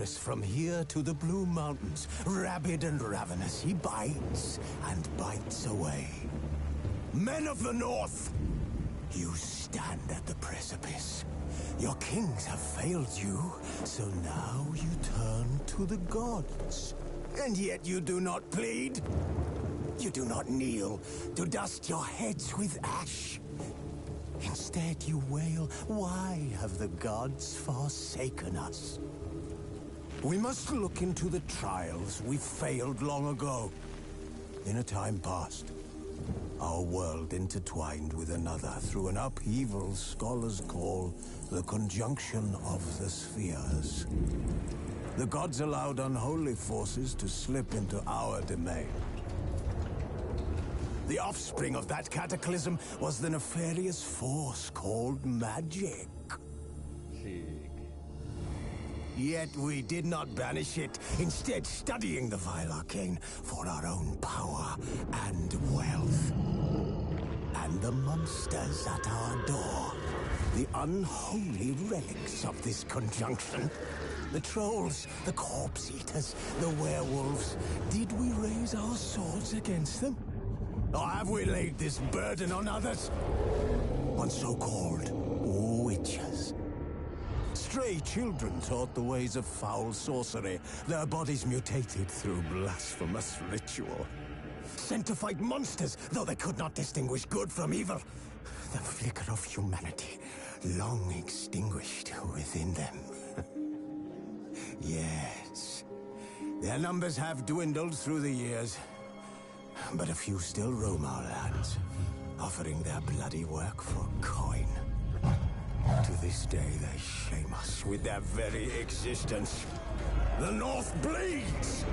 fortress from here to the Blue Mountains. Rabid and ravenous, he bites and bites away. Men of the North, you stand at the precipice. Your kings have failed you, so now you turn to the gods. And yet you do not plead. You do not kneel to dust your heads with ash. Instead you wail, why have the gods forsaken us? We must look into the trials we failed long ago. In a time past, our world intertwined with another through an upheaval scholars call the conjunction of the spheres. The gods allowed unholy forces to slip into our domain. The offspring of that cataclysm was the nefarious force called magic. Yet we did not banish it, instead studying the vile arcane for our own power and wealth. And the monsters at our door, the unholy relics of this conjunction. The trolls, the corpse-eaters, the werewolves. Did we raise our swords against them? Or have we laid this burden on others? On so-called witches. Stray children taught the ways of foul sorcery, their bodies mutated through blasphemous ritual. Sent to fight monsters, though they could not distinguish good from evil. The flicker of humanity, long extinguished within them. Yes, their numbers have dwindled through the years, but a few still roam our lands, offering their bloody work for coin. To this day, they shame us with their very existence. The North bleeds,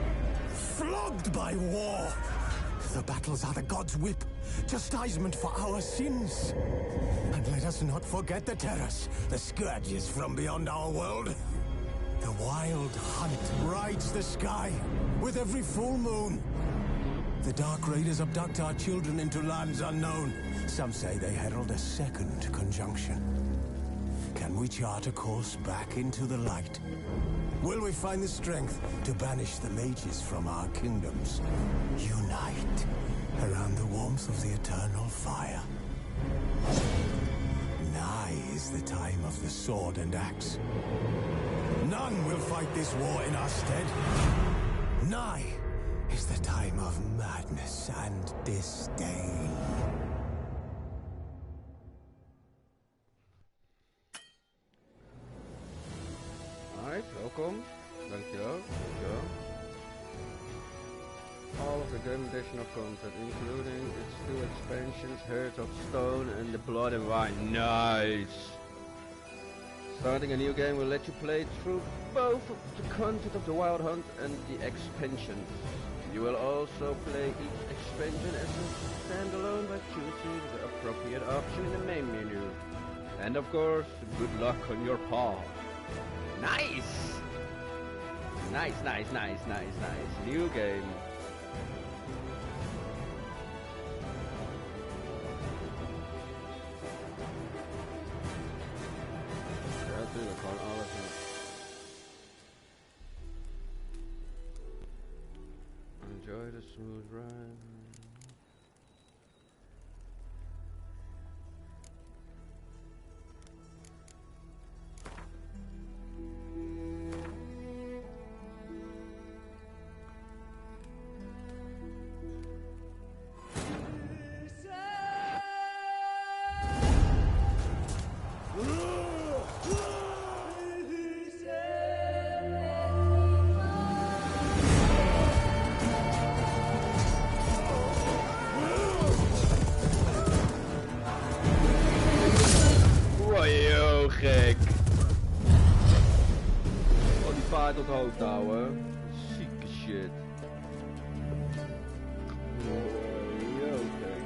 flogged by war. The battles are the gods' whip, chastisement for our sins. And let us not forget the terrors, the scourges from beyond our world. The wild hunt rides the sky with every full moon. The Dark Raiders abduct our children into lands unknown. Some say they herald a second conjunction. Can we chart a course back into the light? Will we find the strength to banish the mages from our kingdoms? Unite around the warmth of the eternal fire. Nigh is the time of the sword and axe. None will fight this war in our stead. Nigh is the time of madness and disdain. Alright, welkom. Dankjewel. All of the game additional content, including its 2 expansions, Hearts of Stone and the Blood and Wine. Nice! Starting a new game will let you play through both the content of the Wild Hunt and the expansions. You will also play each expansion as a standalone by choosing the appropriate option in the main menu. And of course, good luck on your path. Nice! Nice. New game. Ja, natuurlijk, gewoon alles. Enjoy the smooth ride. Gek. Oh, die paard op het hoofd houden. Zieke shit. Yo, gek.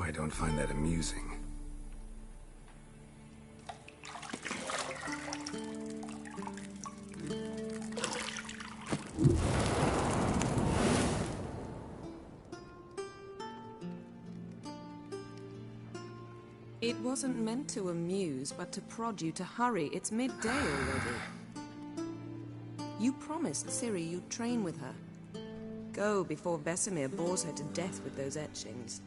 I don't find that amusing. It wasn't meant to amuse, but to prod you to hurry. It's midday already. You promised Ciri you'd train with her. Go before Vesemir bores her to death with those etchings.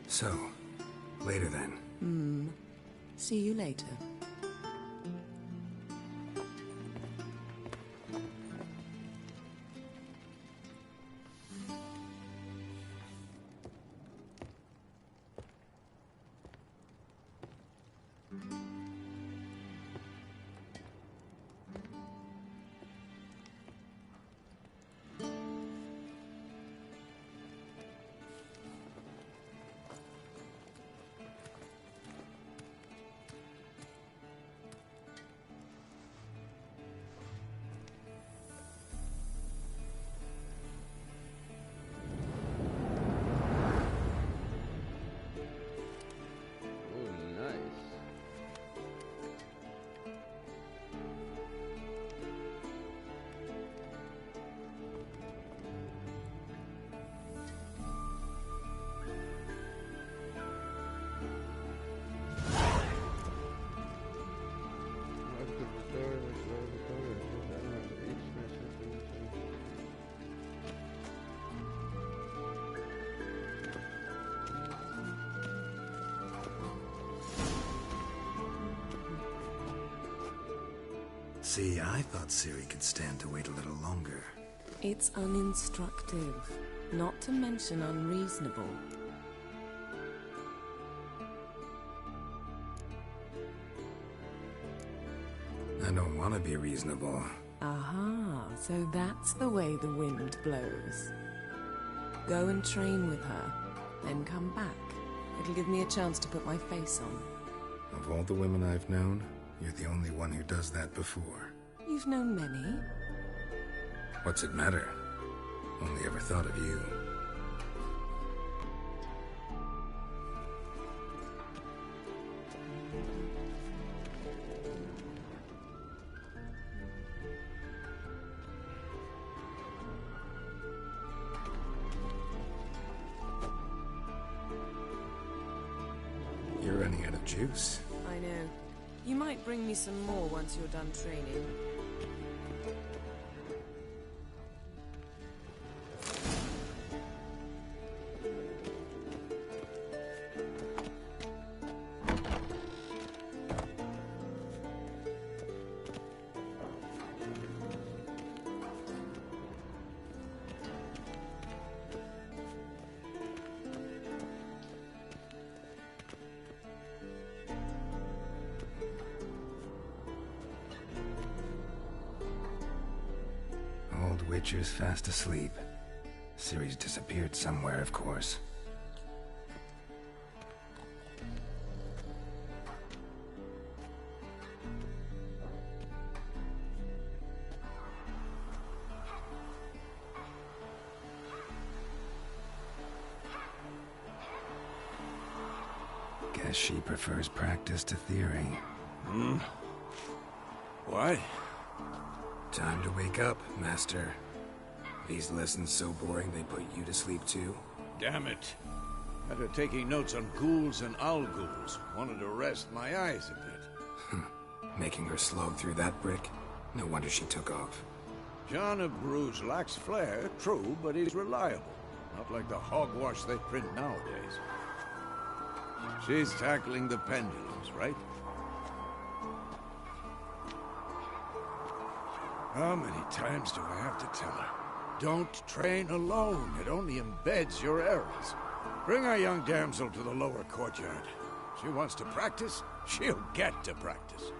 So, later then. See you later. See, I thought Ciri could stand to wait a little longer. It's uninstructive, not to mention unreasonable. I don't want to be reasonable. Aha, so that's the way the wind blows. Go and train with her, then come back. It'll give me a chance to put my face on. Of all the women I've known, you're the only one who does that before. You've known many. What's it matter? Only ever thought of you. You're running out of juice. I know. You might bring me some more once you're done training. Witcher's fast asleep. Ciri's disappeared somewhere, of course. Guess she prefers practice to theory. What? Time to wake up, Master. These lessons so boring they put you to sleep too? Damn it. After taking notes on ghouls and owl ghouls, wanted to rest my eyes a bit. Making her slog through that brick? No wonder she took off. John of Bruges lacks flair, true, but he's reliable. Not like the hogwash they print nowadays. She's tackling the pendulums, right? How many times do I have to tell her? Don't train alone. It only embeds your errors. Bring our young damsel to the lower courtyard. She wants to practice, she'll get to practice.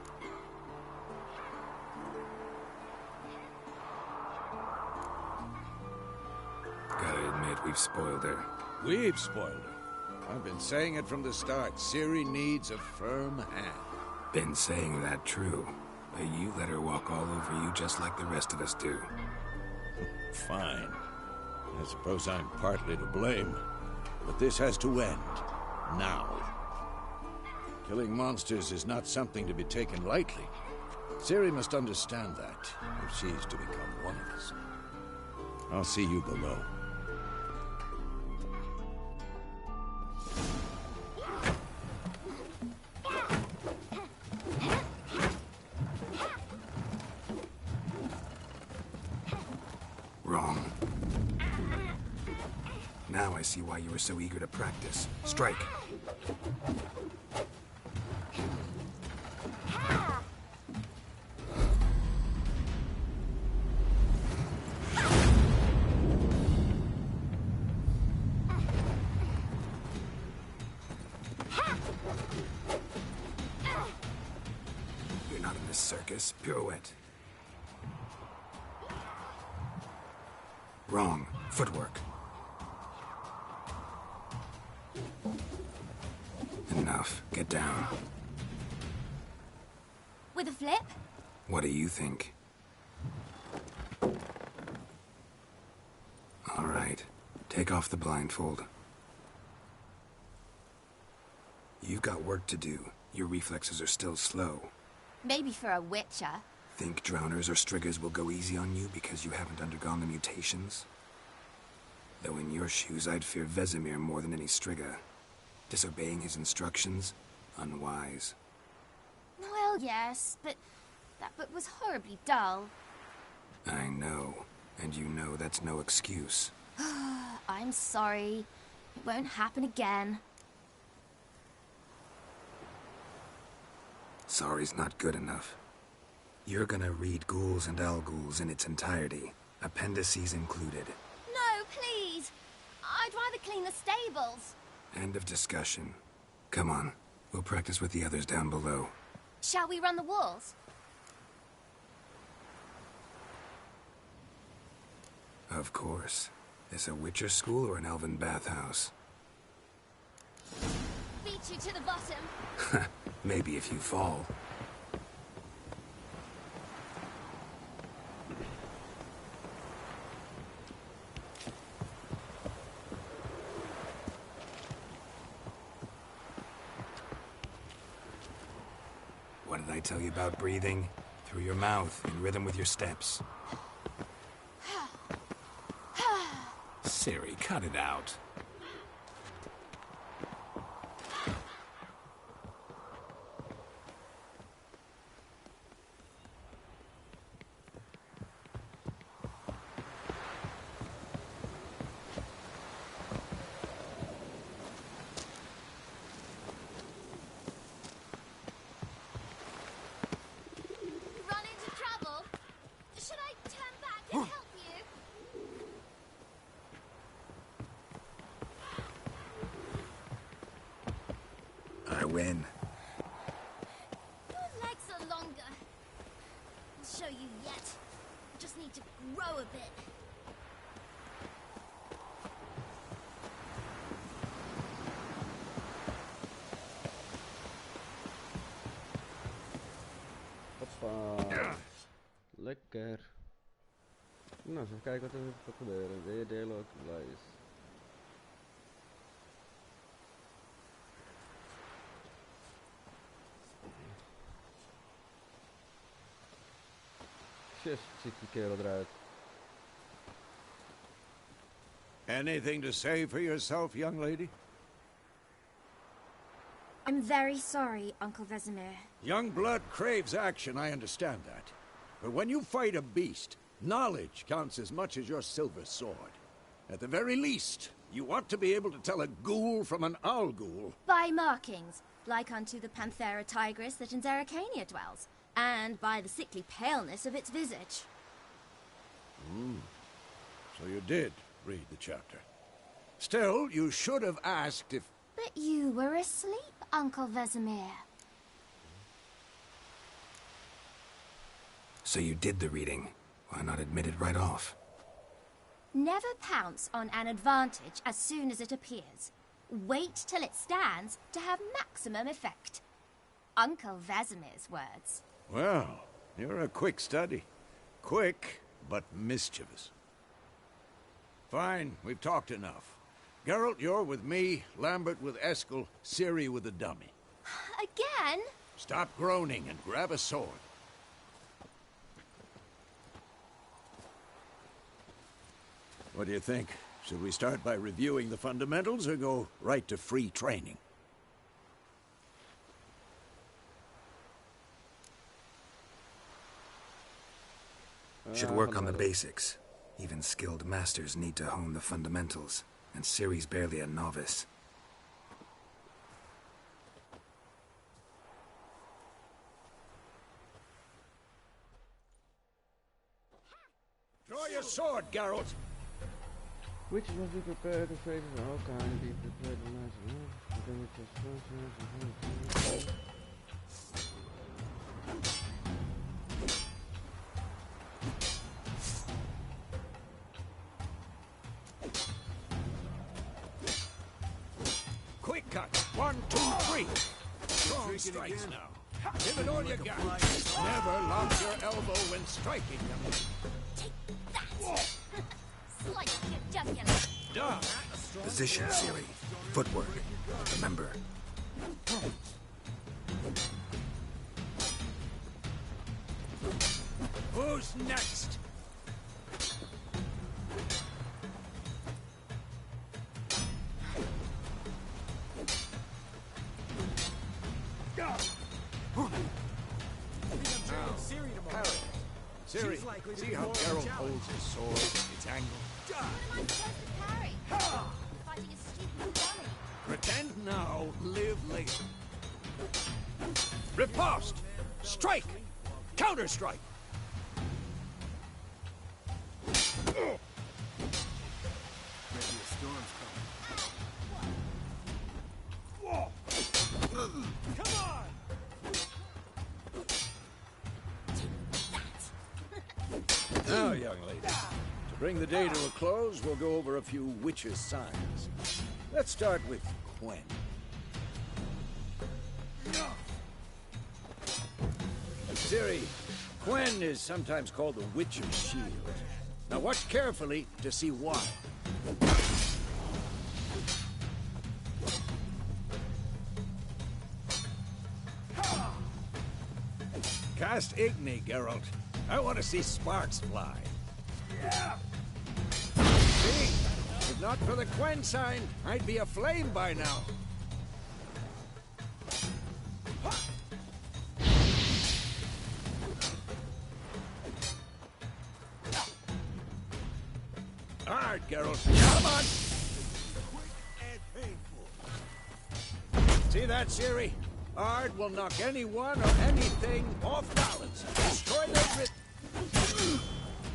Gotta admit, we've spoiled her. We've spoiled her. I've been saying it from the start. Ciri needs a firm hand. Been saying that true. But you let her walk all over you just like the rest of us do. Fine. I suppose I'm partly to blame. But this has to end. Now. Killing monsters is not something to be taken lightly. Ciri must understand that, if she's to become one of us. I'll see you below. Wrong. Now I see why you were so eager to practice. Strike. You're not in this circus. Pirouette. Wrong. Footwork. Enough. Get down. With a flip? What do you think? All right. Take off the blindfold. You've got work to do. Your reflexes are still slow. Maybe for a witcher. Think drowners or striggers will go easy on you because you haven't undergone the mutations? Though in your shoes, I'd fear Vesemir more than any strigger. Disobeying his instructions? Unwise. Well, yes, but that book was horribly dull. I know. And you know that's no excuse. I'm sorry. It won't happen again. Sorry's not good enough. You're gonna read Ghouls and Al-Ghouls in its entirety, appendices included. No, please! I'd rather clean the stables. End of discussion. Come on, we'll practice with the others down below. Shall we run the walls? Of course. This a Witcher school or an elven bathhouse? Beat you to the bottom. Maybe if you fall. What did I tell you about breathing? Through your mouth, in rhythm with your steps. Ciri, cut it out. Run into trouble? Should I turn back and help you? I win. Your legs are longer. I'll show you yet. I just need to grow a bit. Hoppa. Lekker. Nou, eens even kijken wat er gaat gebeuren. Weer dialoog lijst. Just ziet die kerel eruit. Anything to say for yourself, young lady? I'm very sorry, Uncle Vesemir. Young blood craves action, I understand that. But when you fight a beast, knowledge counts as much as your silver sword. At the very least, you ought to be able to tell a ghoul from an owl ghoul. By markings, like unto the Panthera tigris that in Zeracania dwells, and by the sickly paleness of its visage. So you did read the chapter. Still, you should have asked if... But you were asleep, Uncle Vesemir. So you did the reading. Why not admit it right off? Never pounce on an advantage as soon as it appears. Wait till it stands to have maximum effect. Uncle Vesemir's words. Well, you're a quick study. Quick, but mischievous. Fine, we've talked enough. Geralt, you're with me, Lambert with Eskel, Ciri with the dummy. Again? Stop groaning and grab a sword. What do you think? Should we start by reviewing the fundamentals or go right to free training? Should work on the basics. Even skilled masters need to hone the fundamentals, and Ciri's barely a novice. Draw your sword, Geralt! Which must be prepared to face all kind, be prepared to last then it just Quick cut! 1, 2, 3! Strong strikes now. Give it all you got. Never lock your elbow when striking them. Take that! Slice your jugular. Done. Position, Ciri. Footwork. Remember. Who's next? Ciri, see how Geralt holds his sword? It's angled. What am I supposed to parry? Fighting a stupid dummy. Pretend now, live later. Riposte! Strike! Counter-strike! Come on! Now, young lady, to bring the day to a close, we'll go over a few witches' signs. Let's start with Quen. Ciri, Quen is sometimes called the Witch's Shield. Now watch carefully to see why. Cast Igni, Geralt. I want to see sparks fly. Yeah. See? If not for the Quen sign, I'd be aflame by now. Hard, Geralt. Come on! See that, Ciri? Ard will knock anyone or anything off balance. Destroy their grip.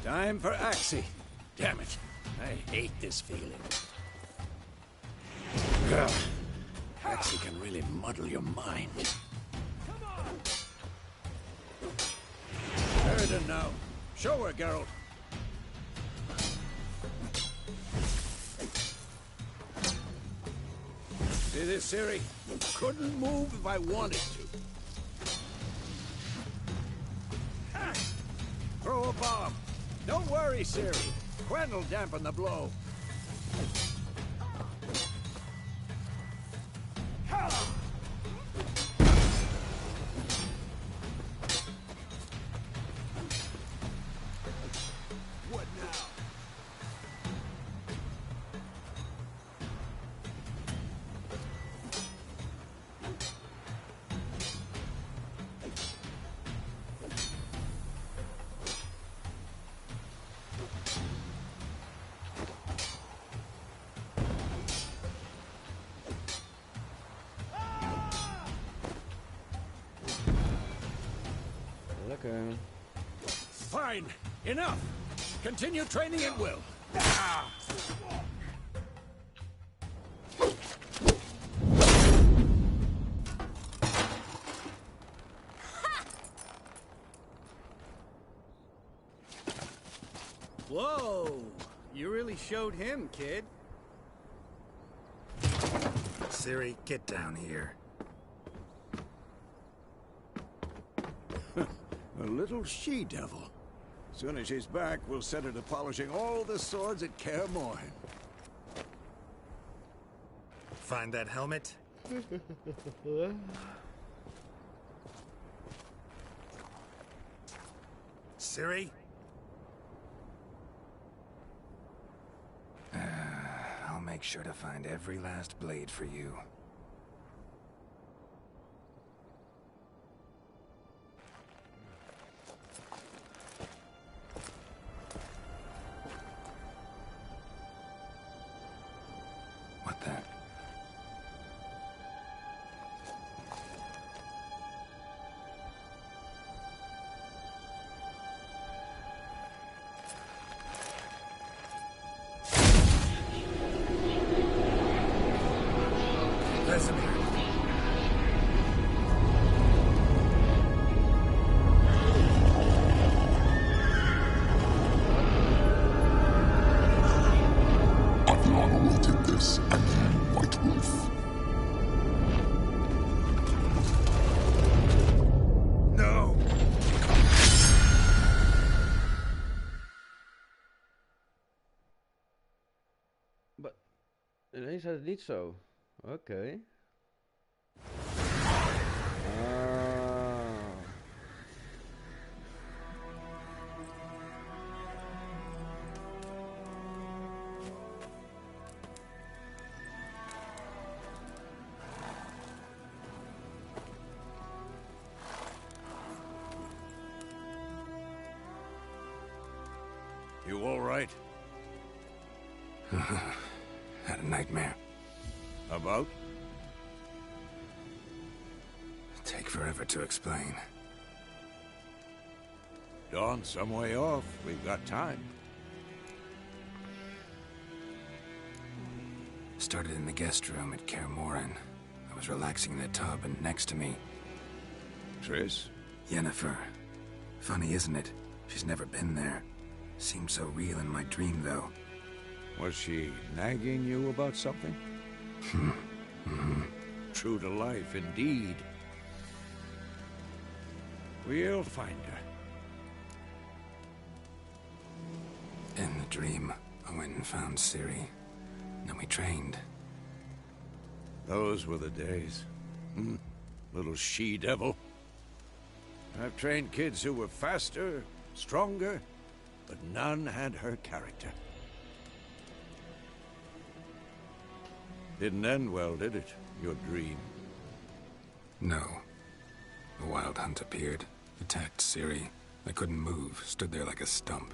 Time for Axie. Damn it. I hate this feeling. Ugh. Axie can really muddle your mind. Come on! Sheridan now. Show her, Geralt. See this, Ciri? Couldn't move if I wanted to. Throw a bomb. Don't worry, Ciri. Quen will dampen the blow. What now? Fine. Enough. Continue training at will. Ah. Whoa! You really showed him, kid. Ciri, get down here. A little she-devil. Soon as she's back, we'll set her to polishing all the swords at Kaer Morhen. Find that helmet? Ciri? I'll make sure to find every last blade for you. What the? But ineens had het niet zo. Oké. You all right? Had a nightmare. About? Take forever to explain. Dawn's some way off. We've got time. Started in the guest room at Kaer Morhen. I was relaxing in the tub, and next to me... Triss? Yennefer. Funny, isn't it? She's never been there. Seemed so real in my dream, though. Was she nagging you about something? True to life, indeed. We'll find her. In the dream, I went and found Ciri. Then we trained. Those were the days. Little she-devil. I've trained kids who were faster, stronger, but none had her character. Didn't end well, did it? Your dream? No. A wild hunt appeared, attacked Ciri. I couldn't move, stood there like a stump.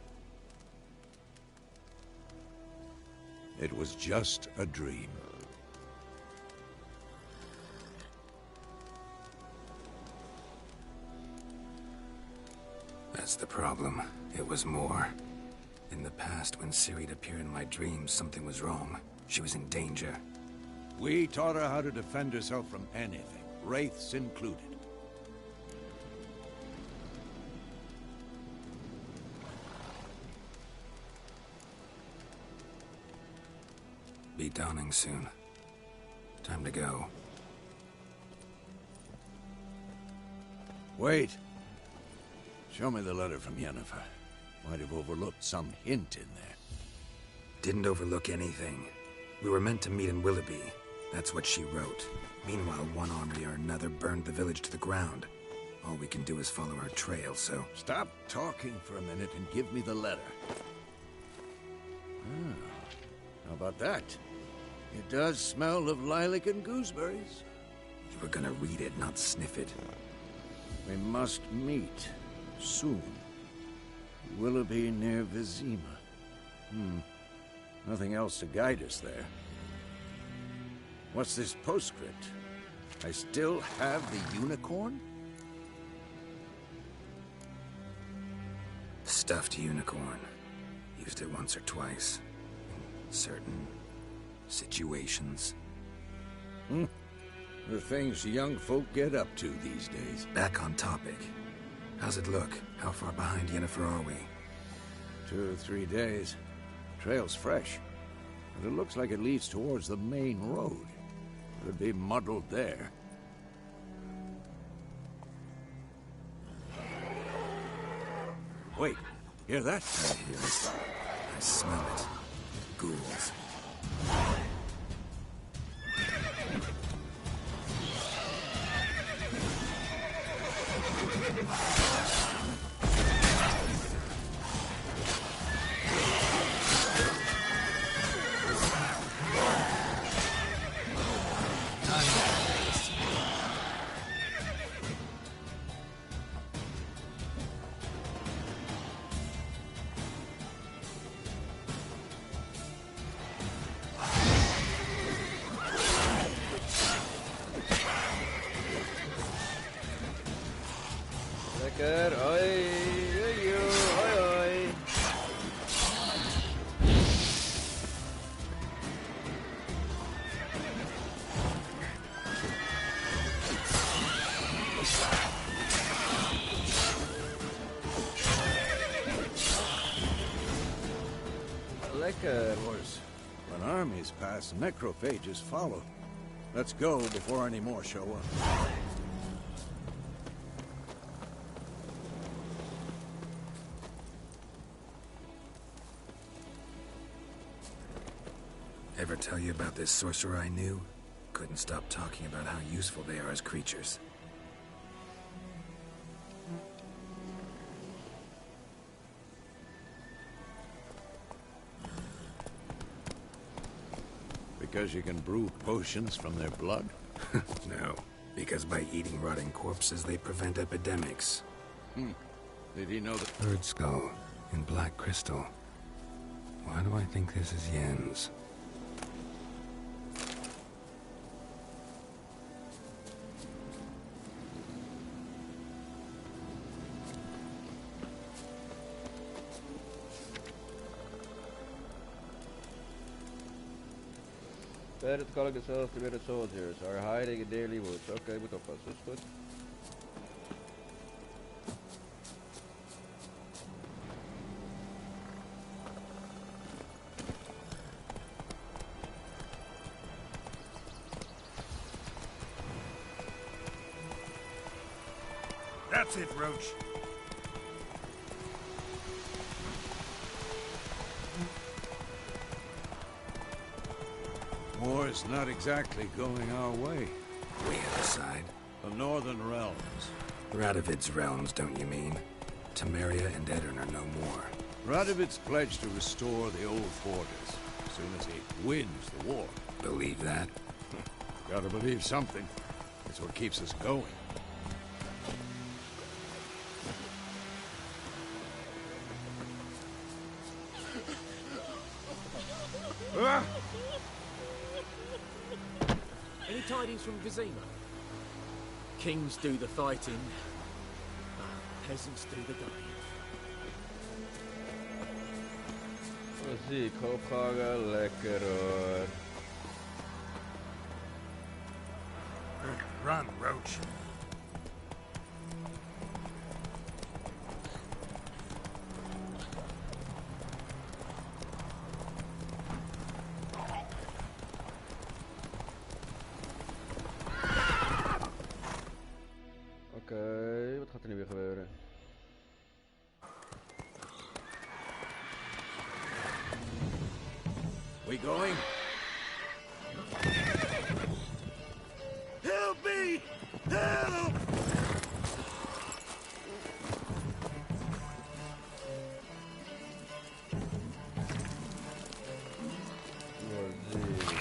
It was just a dream. That's the problem. It was more. In the past, when Ciri'd appear in my dreams, something was wrong. She was in danger. We taught her how to defend herself from anything, wraiths included. Be dawning soon. Time to go. Wait. Show me the letter from Yennefer. Might have overlooked some hint in there. Didn't overlook anything. We were meant to meet in Willoughby. That's what she wrote. Meanwhile, one army or another burned the village to the ground. All we can do is follow her trail, so... Stop talking for a minute and give me the letter. How about that? It does smell of lilac and gooseberries. You were gonna read it, not sniff it. We must meet. Soon. Willoughby near Vizima. Nothing else to guide us there. What's this postscript? I still have the unicorn? Stuffed unicorn. Used it once or twice. In certain situations. The things young folk get up to these days. Back on topic. How's it look? How far behind Yennefer are we? 2 or 3 days. Trail's fresh. But it looks like it leads towards the main road. Could be muddled there. Wait, hear that? I hear it. I smell it. Ghouls. Lekker, oi, oi, oi, oi. Lekker. Of course, when armies pass, necrophages follow. Let's go before any more show up. Ever tell you about this sorcerer I knew? Couldn't stop talking about how useful they are as creatures. Because you can brew potions from their blood? No, because by eating rotting corpses, they prevent epidemics. Did he know that? Bird skull in black crystal. Why do I think this is Yen's? Better to call yourselves to be the soldiers are hiding in daily woods. Okay, moet oppassen, is goed. That's it, Roach. War's not exactly going our way. We have a side. The Northern Realms. Radovid's realms, don't you mean? Temeria and Eddern are no more. Radovid's pledged to restore the old borders as soon as he wins the war. Believe that? Gotta believe something. It's what keeps us going. Any tidings from Vizima? Kings do the fighting, peasants do the dying. Muziek, ophangen, lekker hoor. Run, Roach. Oké, wat gaat er nu weer gebeuren? We going? Help me! Help! Muziek.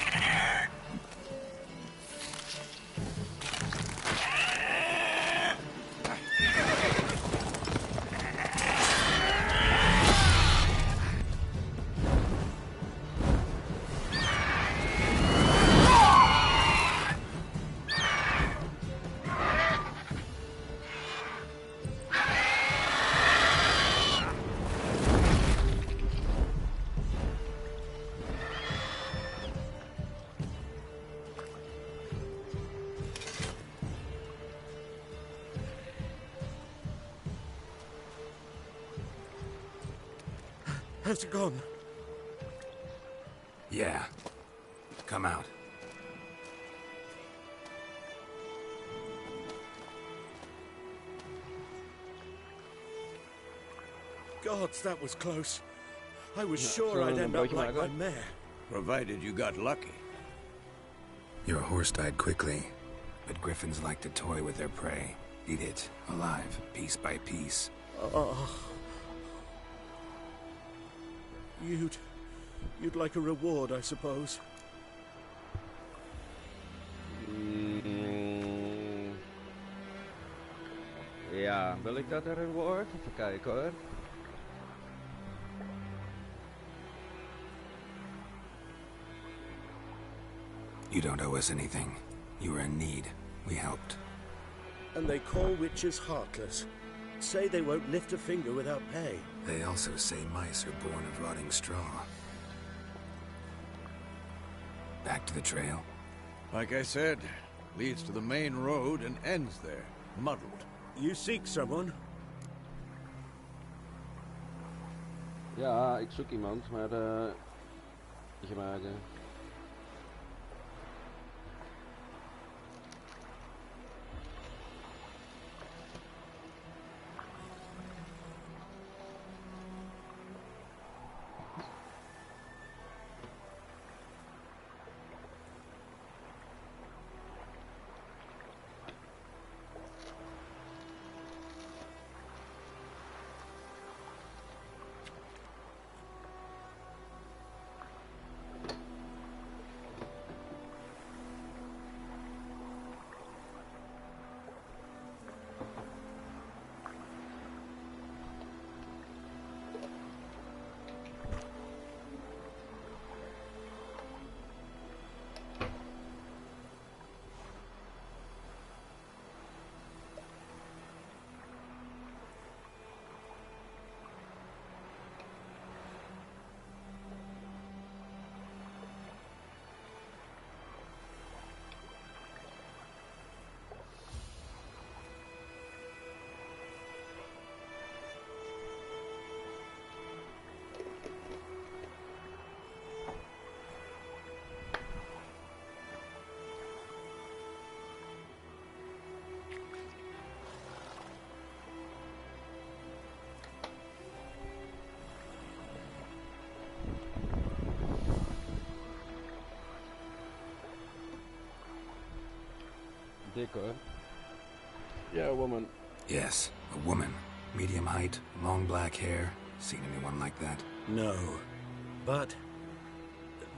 Has it gone? Yeah. Come out. Gods, that was close. I was Ja, sure zullen I'd we een end up broodje like my maken? mare. Provided you got lucky. Your horse died quickly, but griffins like to toy with their prey. Eat it, alive, piece by piece. You'd like a reward, I suppose. Ja, wil ik dat er een woord? Even kijken hoor. You don't owe us anything. You were in need. We helped. And they call witches heartless. Say they won't lift a finger without pay. They also say mice are born of rotting straw. Back to the trail? Like I said, leads to the main road and ends there, muddled. You seek someone? Ja, ik zoek iemand, maar je maken. Dik hoor. Yeah, woman. Yes, a woman. Medium height, long black hair. Seen anyone like that? No. But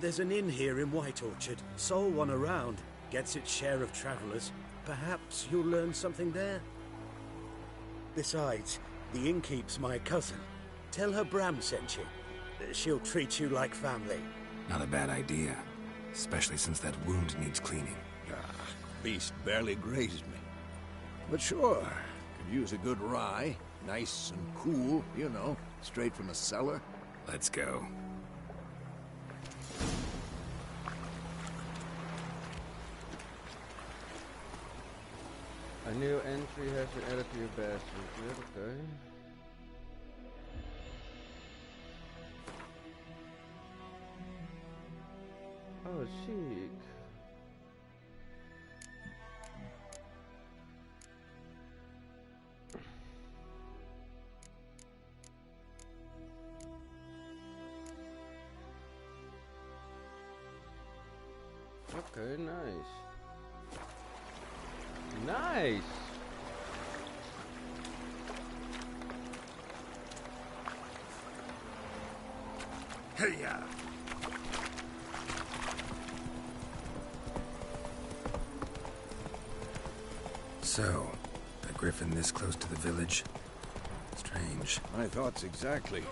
there's an inn here in White Orchard. Sole one around. Gets its share of travelers. Perhaps you'll learn something there. Besides, the innkeep's my cousin. Tell her Bram sent you. She'll treat you like family. Not a bad idea. Especially since that wound needs cleaning. Beast barely grazed me. But sure, could use a good rye. Nice and cool, you know, straight from a cellar. Let's go. A new entry has been added to your basket. Okay. Oh, chic. Okay, nice. Nice! Hey-ya! So, a griffin this close to the village? Strange. My thoughts exactly.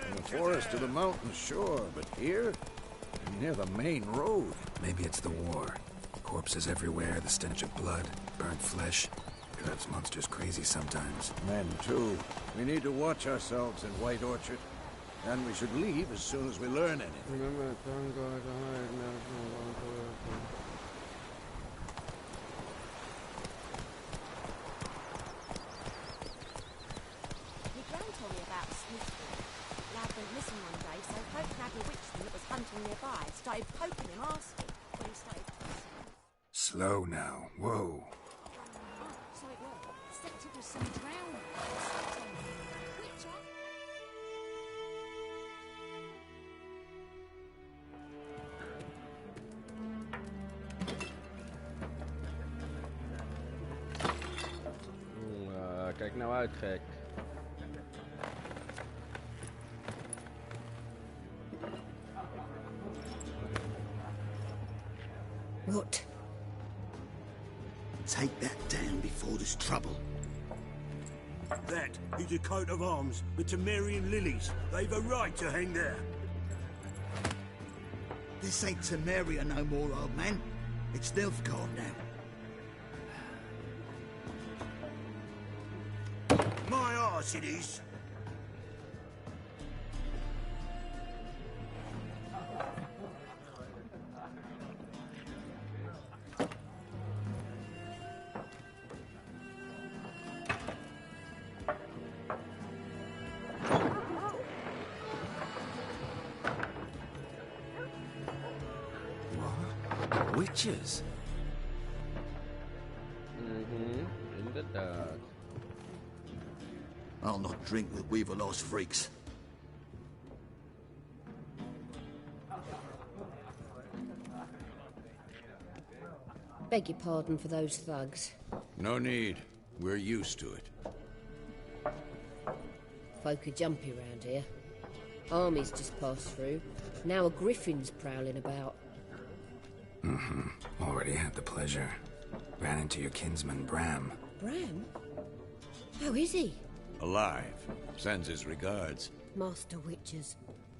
In the forest to the mountains, sure, but here? Near the main road. Maybe it's the war. Corpses everywhere, the stench of blood, burnt flesh. Drives monsters crazy sometimes. Men, too. We need to watch ourselves in White Orchard. And we should leave as soon as we learn anything. Remember, don't go to hide now. Your gran told me about a Smithfield. Lad went missing one day, so Pope had a witchman that was hunting nearby. Started poking him, asking. When he started tossing. Slow now. Whoa. So it was. Except it was some drowning. Witcher? Kijk nou uit, gek. What? Take that down before there's trouble. That is a coat of arms, the Temerian lilies. They've a right to hang there. This ain't Temeria no more, old man. It's Nilfgaard now. My arse it is. Witches? Inderdaad. I'll not drink with Weaverlost freaks. Beg your pardon for those thugs. No need. We're used to it. Folk are jumpy round here. Armies just passed through. Now a griffin's prowling about. Already had the pleasure. Ran into your kinsman, Bram. Bram? How is he? Alive. Sends his regards. Master Witches.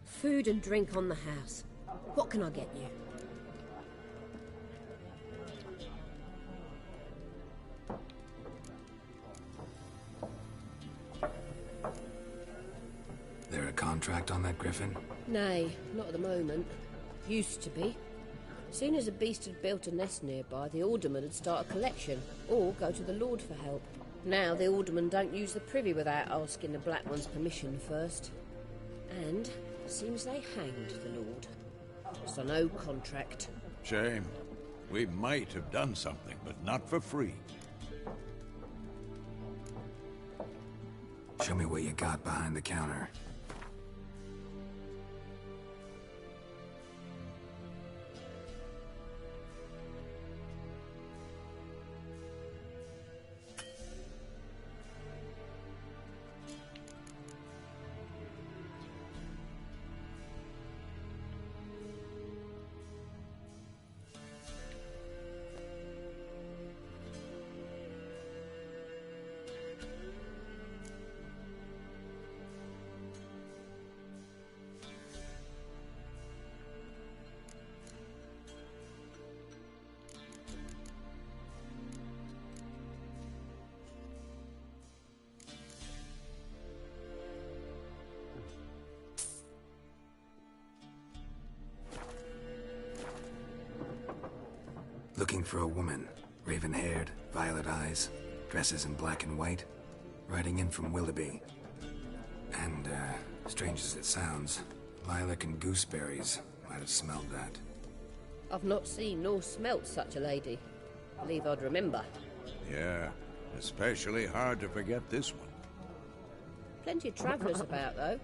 Food and drink on the house. What can I get you? There a contract on that griffin? Nay, not at the moment. Used to be. Soon as a beast had built a nest nearby, the alderman would start a collection, or go to the Lord for help. Now the aldermen don't use the privy without asking the Black One's permission first. And seems they hanged the Lord. So no contract. Shame. We might have done something, but not for free. Show me what you got behind the counter. Looking for a woman. Raven-haired, violet eyes, dresses in black and white. Riding in from Willoughby. And, strange as it sounds, lilac and gooseberries might have smelled that. I've not seen nor smelt such a lady. Believe I'd remember. Yeah, especially hard to forget this one. Plenty of travellers about, though.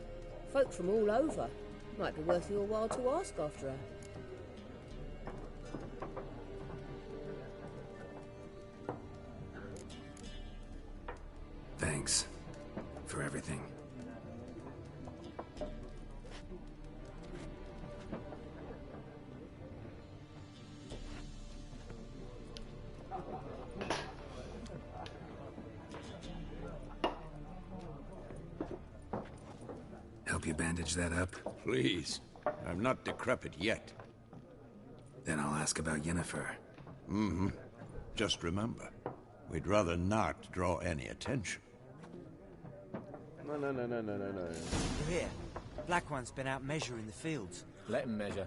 Folk from all over. Might be worth your while to ask after her. Thanks for everything. Help you bandage that up? Please. I'm not decrepit yet. Then I'll ask about Yennefer. Just remember, we'd rather not draw any attention. No. You're here. Black One's been out measuring the fields. Let him measure.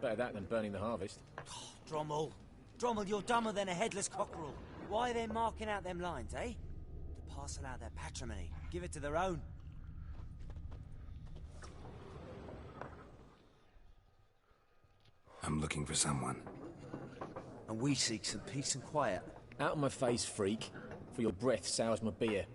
Better that than burning the harvest. Oh, Drommel. Drommel, you're dumber than a headless cockerel. Why are they marking out them lines, eh? To parcel out their patrimony. Give it to their own. I'm looking for someone. And we seek some peace and quiet. Out of my face, freak. For your breath sours my beer.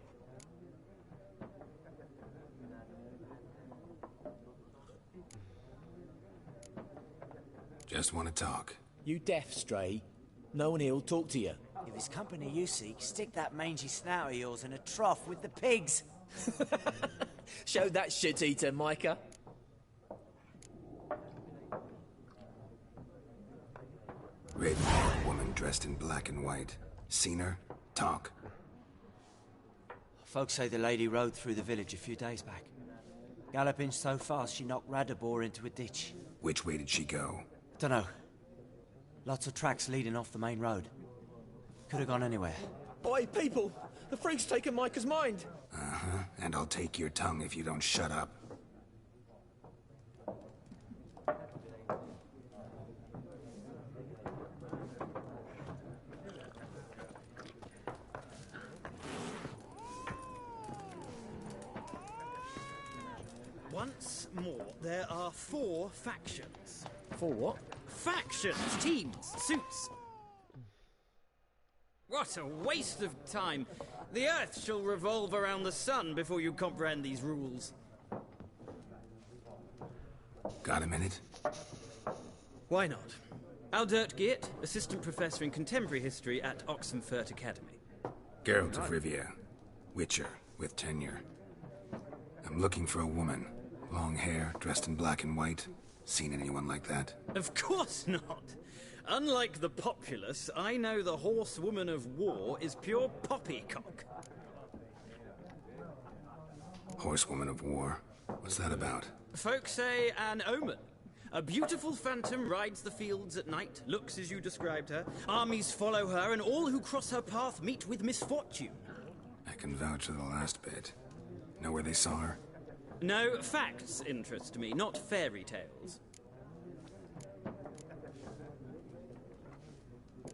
Just want to talk. You deaf, Stray? No one here'll talk to you. If it's company you seek, stick that mangy snout of yours in a trough with the pigs. Show that shit-eater, Micah. Raven-haired woman dressed in black and white. Seen her? Talk. Folks say the lady rode through the village a few days back. Galloping so fast she knocked Radabor into a ditch. Which way did she go? Dunno. Lots of tracks leading off the main road. Could have gone anywhere. Oi, people! The freak's taken Micah's mind! Uh-huh, and I'll take your tongue if you don't shut up. Once more, there are 4 factions. 4 what? Factions, teams, suits. What a waste of time. The Earth shall revolve around the sun before you comprehend these rules. Got a minute? Why not? Aldert Geert, Assistant Professor in Contemporary History at Oxenfurt Academy. Geralt of Rivia. Witcher, with tenure. I'm looking for a woman. Long hair, dressed in black and white. Seen anyone like that? Of course not. Unlike the populace, I know the horsewoman of war is pure poppycock. Horsewoman of war? What's that about? Folks say an omen. A beautiful phantom rides the fields at night, looks as you described her. Armies follow her, and all who cross her path meet with misfortune. I can vouch for the last bit. Know where they saw her? No, facts interest me, not fairy tales.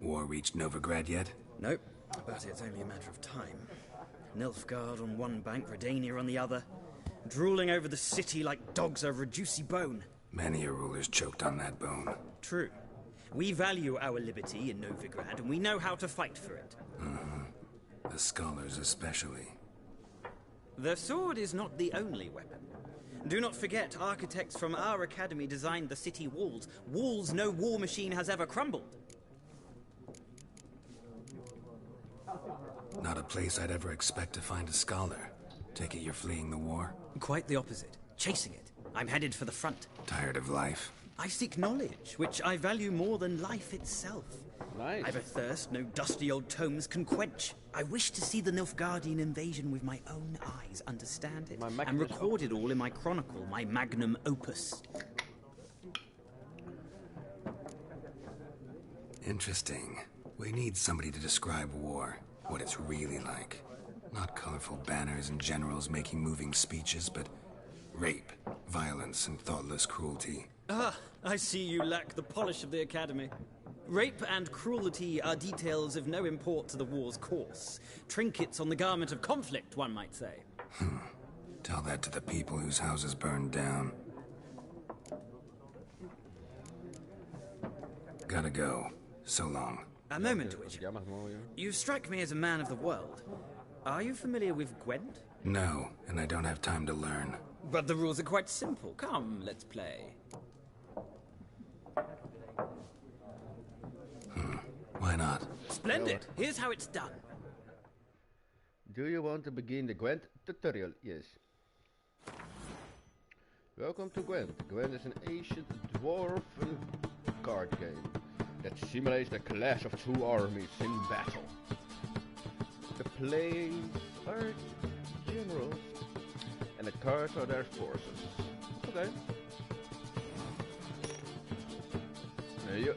War reached Novigrad yet? Nope, but it's only a matter of time. Nilfgaard on one bank, Redania on the other. Drooling over the city like dogs over a juicy bone. Many a ruler's choked on that bone. True. We value our liberty in Novigrad, and we know how to fight for it. The scholars especially. The sword is not the only weapon. Do not forget, architects from our academy designed the city walls. Walls no war machine has ever crumbled. Not a place I'd ever expect to find a scholar. Take it you're fleeing the war? Quite the opposite. Chasing it. I'm headed for the front. Tired of life? I seek knowledge, which I value more than life itself. Nice. I've a thirst no dusty old tomes can quench. I wish to see the Nilfgaardian invasion with my own eyes, understand it, and record it all in my chronicle, my magnum opus. Interesting. We need somebody to describe war, what it's really like. Not colorful banners and generals making moving speeches, but rape, violence, and thoughtless cruelty. Ah, I see you lack the polish of the academy. Rape and cruelty are details of no import to the war's course. Trinkets on the garment of conflict, one might say. Tell that to the people whose houses burned down. Gotta go. So long. A moment, Witcher. You strike me as a man of the world. Are you familiar with Gwent? No, and I don't have time to learn. But the rules are quite simple. Come, let's play. Why not? Splendid. Here's how it's done. Do you want to begin the Gwent tutorial? Yes. Welcome to Gwent. Gwent is an ancient dwarven card game that simulates the clash of two armies in battle. The players are generals, and the cards are their forces. Okay.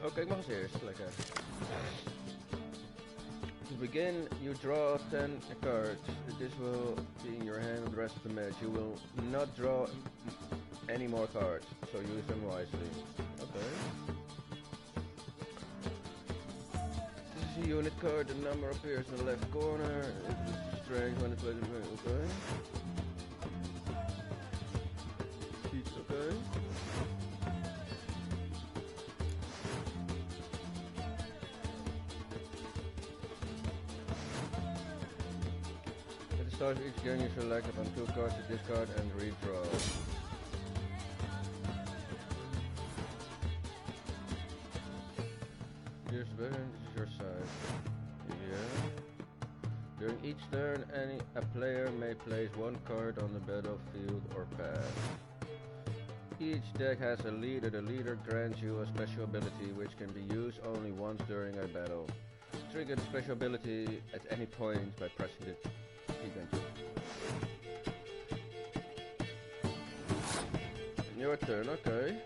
Oké, ik mag als eerst. Lekker. To begin, you draw 10 cards. This will be in your hand for the rest of the match. You will not draw any more cards, so use them wisely. Okay. This is a unit card. The number appears in the left corner. It's strength when it's played. Okay. Okay. At the start of each game, you select upon 2 cards to discard and redraw. Here's the button, this is your side. During each turn, a player may place one card on the battlefield or path. Each deck has a leader. The leader grants you a special ability which can be used only once during a battle. Trigger the special ability at any point by pressing the key button. Your turn, okay.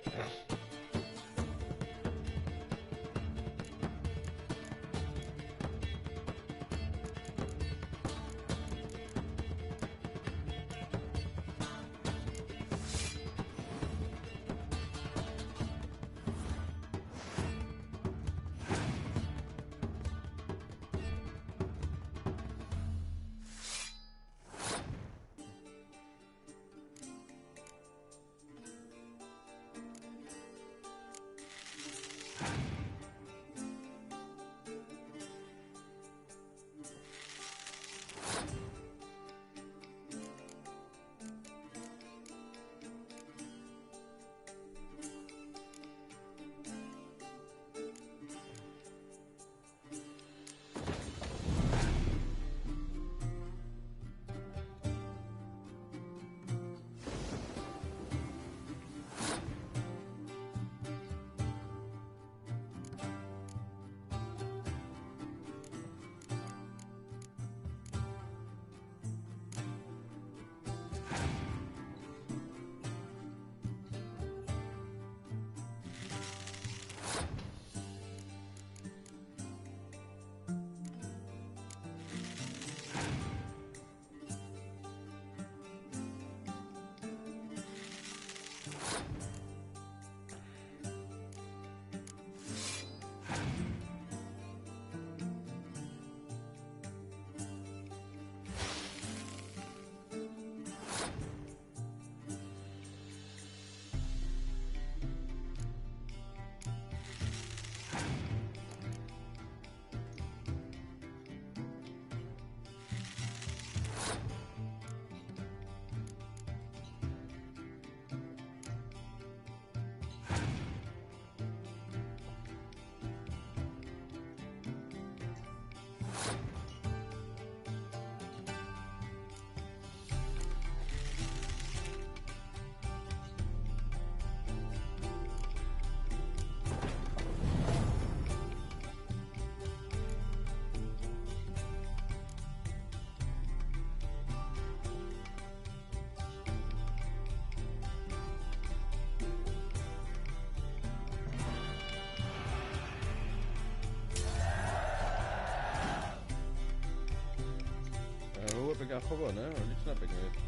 heb ik aan gewonnen, hè? Dit snap ik niet.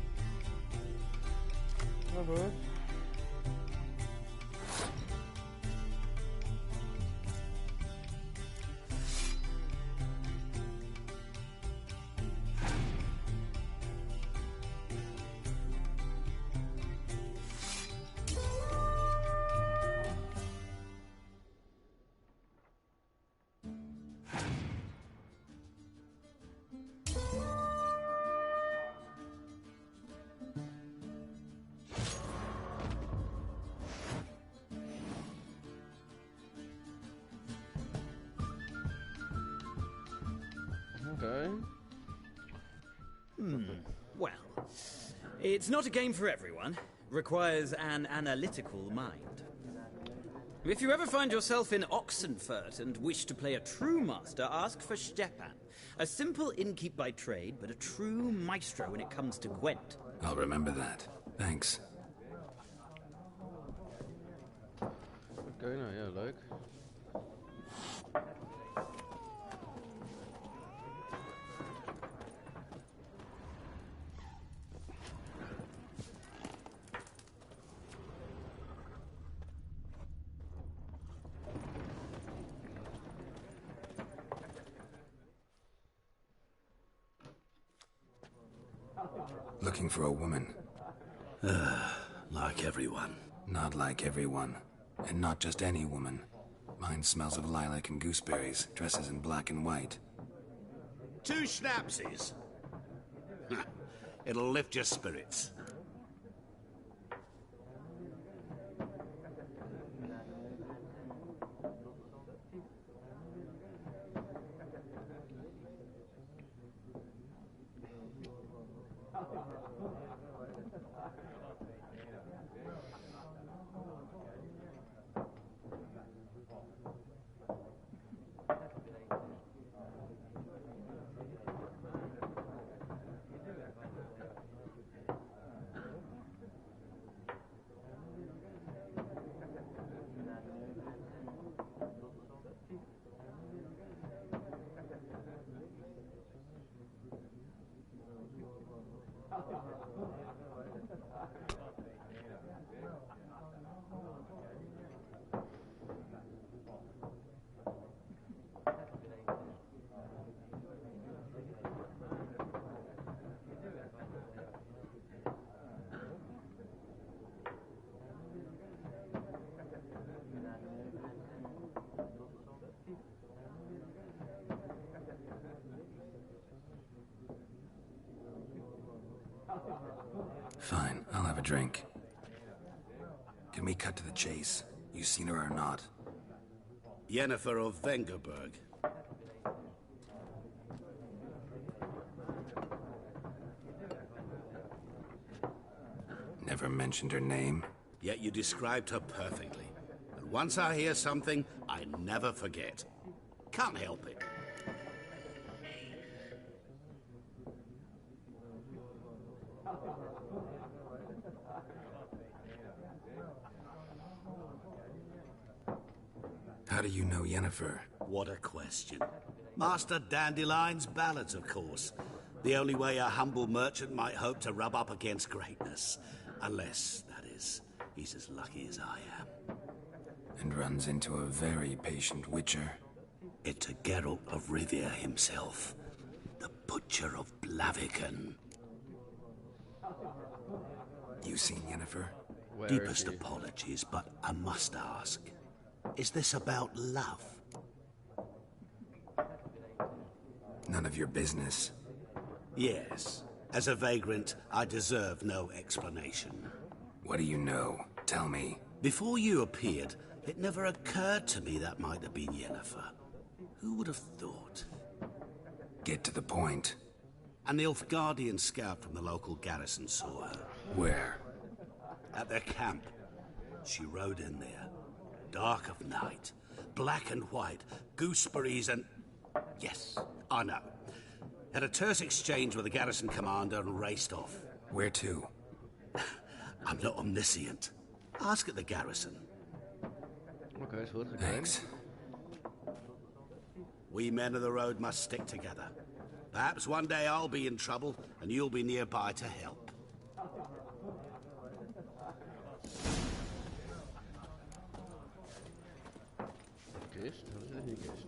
Maar goed. Okay. Well, it's not a game for everyone. Requires an analytical mind. If you ever find yourself in Oxenfurt and wish to play a true master, ask for Stepan. A simple innkeep by trade, but a true maestro when it comes to Gwent. I'll remember that. Thanks. Okay, nou ja, leuk. Looking for a woman. Like everyone. Not like everyone. And not just any woman. Mine smells of lilac and gooseberries, dresses in black and white. 2 schnapsies. It'll lift your spirits. I'll have a drink. Can we cut to the chase? You seen her or not? Yennefer of Vengerberg. Never mentioned her name? Yet you described her perfectly. And once I hear something, I never forget. Can't help it. How do you know Yennefer? What a question. Master Dandelion's ballads, of course. The only way a humble merchant might hope to rub up against greatness. Unless, that is, he's as lucky as I am. And runs into a very patient witcher. Into Geralt of Rivia himself. The Butcher of Blaviken. You seen Yennefer? Deepest apologies, but I must ask. Is this about love? None of your business. Yes. As a vagrant, I deserve no explanation. What do you know? Tell me. Before you appeared, it never occurred to me that might have been Yennefer. Who would have thought? Get to the point. An Nilfgaardian scout from the local garrison saw her. Where? At their camp. She rode in there. Dark of night. Black and white. Gooseberries and... Yes, I know. Had a terse exchange with the garrison commander and raced off. Where to? I'm not omniscient. Ask at the garrison. Okay, so thanks. We men of the road must stick together. Perhaps one day I'll be in trouble and you'll be nearby to help. Kist? Wat is dit niet kist?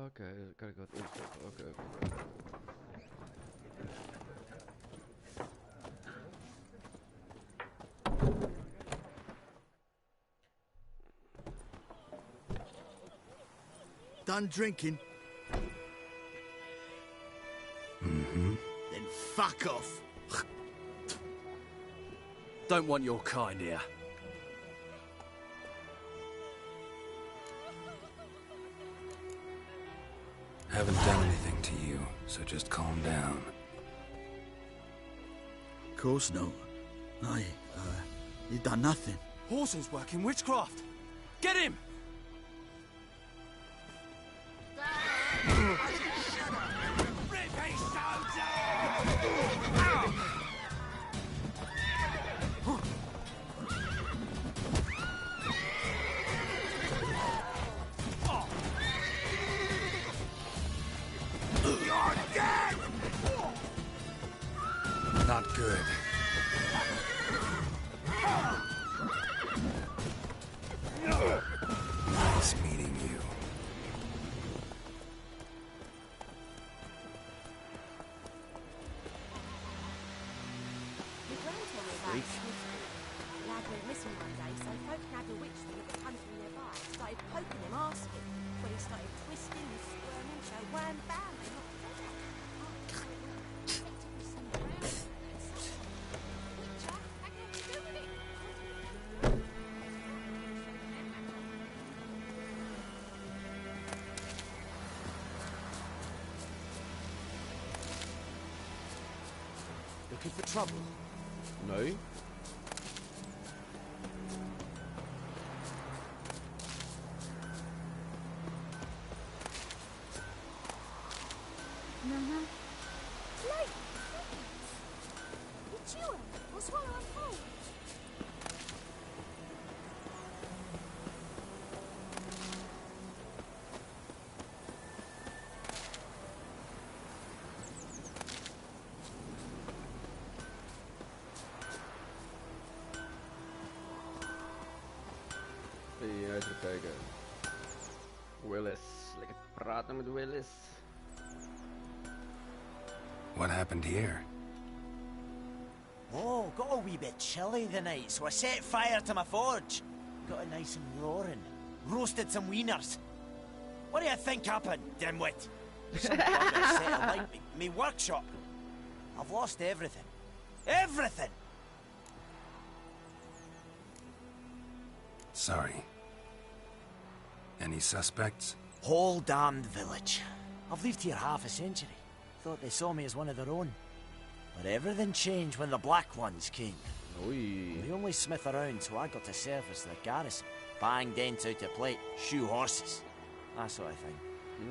Oké, dan kan ik wat instellen. Oké. Done drinking? Mm-hmm. Then fuck off. Don't want your kind here. Haven't done anything to you, so just calm down. Of course not. You done nothing. Horson's working witchcraft. Get him! Not good. Nice meeting you. Your grand told me about Smithfield. Lad went missing one day, so folk nabbed a witch thing that was hunting nearby. Started poking him, asking. When he started twisting and squirming, so wham bam, they knocked him out. Looking for trouble? Nee. Late! You chew him, or swallow him whole. Even kijken. Willis. Lekker praten met Willis. What happened here? Oh, got a wee bit chilly the night, so I set fire to my forge. Got it nice and roaring. Roasted some wieners. What do you think happened, dimwit? Some bugger set alight me workshop. I've lost everything. Everything! Sorry. Any suspects? Whole damned village. I've lived here half a century. Thought they saw me as one of their own. But everything changed when the Black Ones came. Oei. The only smith around, so I got to service the garrison. Bang dents out of plate, shoe horses. That sort of thing.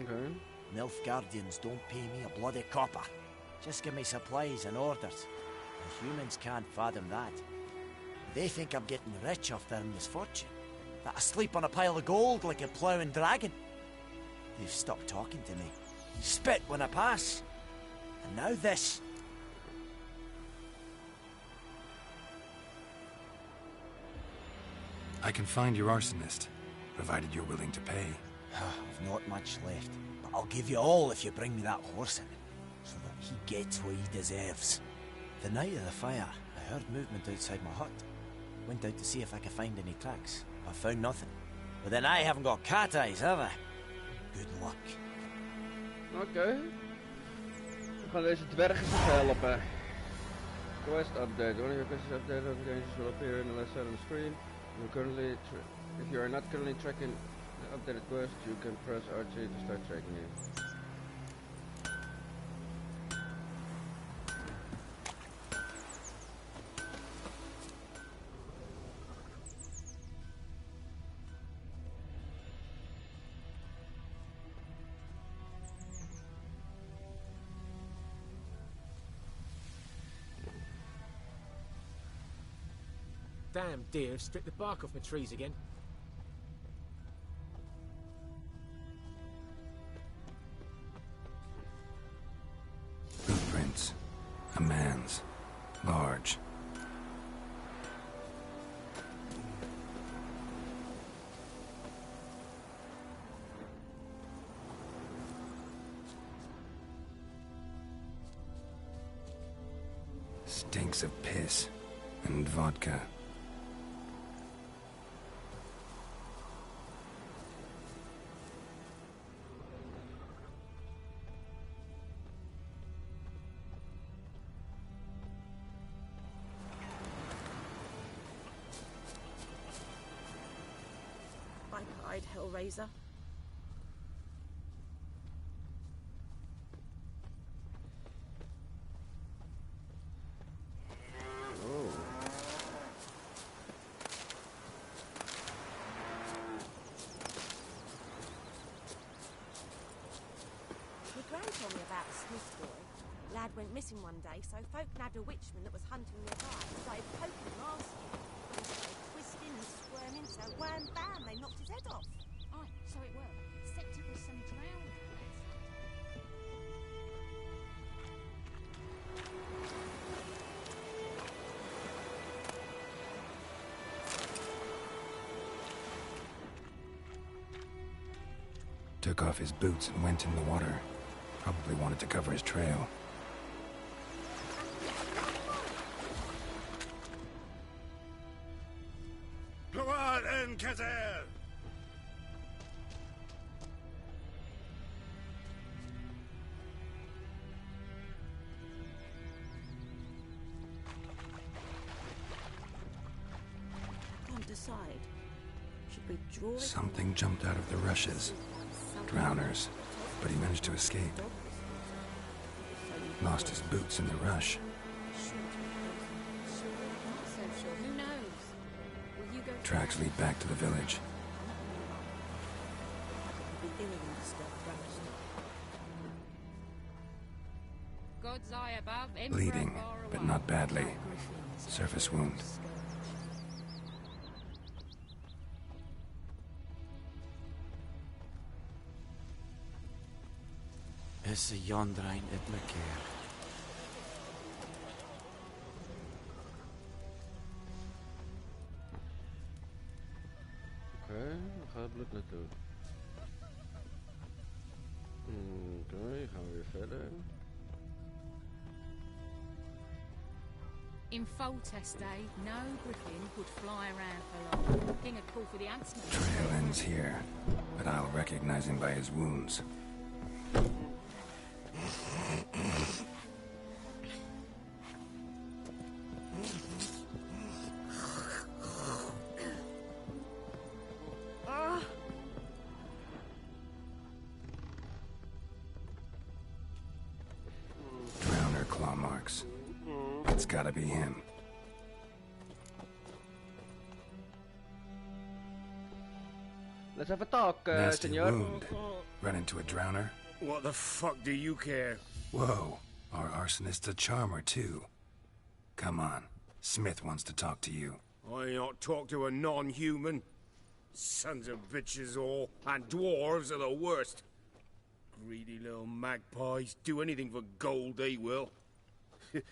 Okay. Milf Guardians don't pay me a bloody copper. Just give me supplies and orders. The humans can't fathom that. They think I'm getting rich off their misfortune. That I sleep on a pile of gold like a ploughing dragon. They've stopped talking to me. Spit when I pass. And now this. I can find your arsonist, provided you're willing to pay. I've not much left, but I'll give you all if you bring me that horse in, so that he gets what he deserves. The night of the fire, I heard movement outside my hut. Went out to see if I could find any tracks. I found nothing. But then I haven't got cat eyes, have I? Good luck. Oké. We gaan deze dwergen helpen. Quest update. One of your quests update notifications will appear in the left side of the screen. If you are not currently tracking the updated quest, you can press R2 to start tracking it. Damn deer have stripped the bark off my trees again. Footprints. A man's. Large. Stinks of piss and vodka. Black-eyed Hellraiser. Lad went missing one day, so folk nabbed a witchman that was hunting nearby. Started poking him, asking. He started twisting and squirming, so wham bam, they knocked his head off. Aye, so it were. Except it was some drowned. Took off his boots and went in the water. Probably wanted to cover his trail. Gloire en Kazer! Can't decide. Should we draw it? Something jumped out of the rushes. Drowners. But he managed to escape. Lost his boots in the rush. Who knows? Will you go Tracks lead back to the village. God's eye above, Bleeding, but not badly. Surface wound. Is the yonder ain't it, McCare? Oké, waar gaat het bloed naartoe? Oké, gaan we weer verder. In Foltest day, no griffin would fly around for long. King would call for the huntsman. Trail ends here, but I'll recognize him by his wounds. Drowner claw marks. It's gotta be him. Let's have a talk, Nasty senor. wound. Run into a drowner? What the fuck do you care? Whoa, our arsonist's a charmer too. Come on, Smith wants to talk to you. I not talk to a non-human. Sons of bitches all, and dwarves are the worst. Greedy little magpies, do anything for gold they will.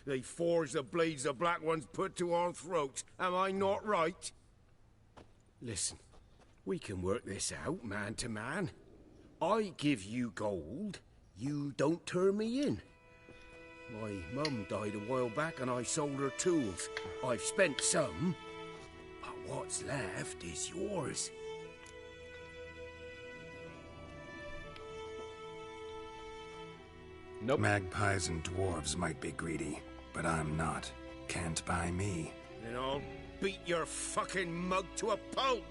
They forge the blades the black ones put to our throats. Am I not right? Listen, we can work this out man to man. I give you gold, you don't turn me in. My mum died a while back and I sold her tools. I've spent some, but what's left is yours. Nope. Magpies and dwarves might be greedy, but I'm not. Can't buy me. Then I'll beat your fucking mug to a pulp!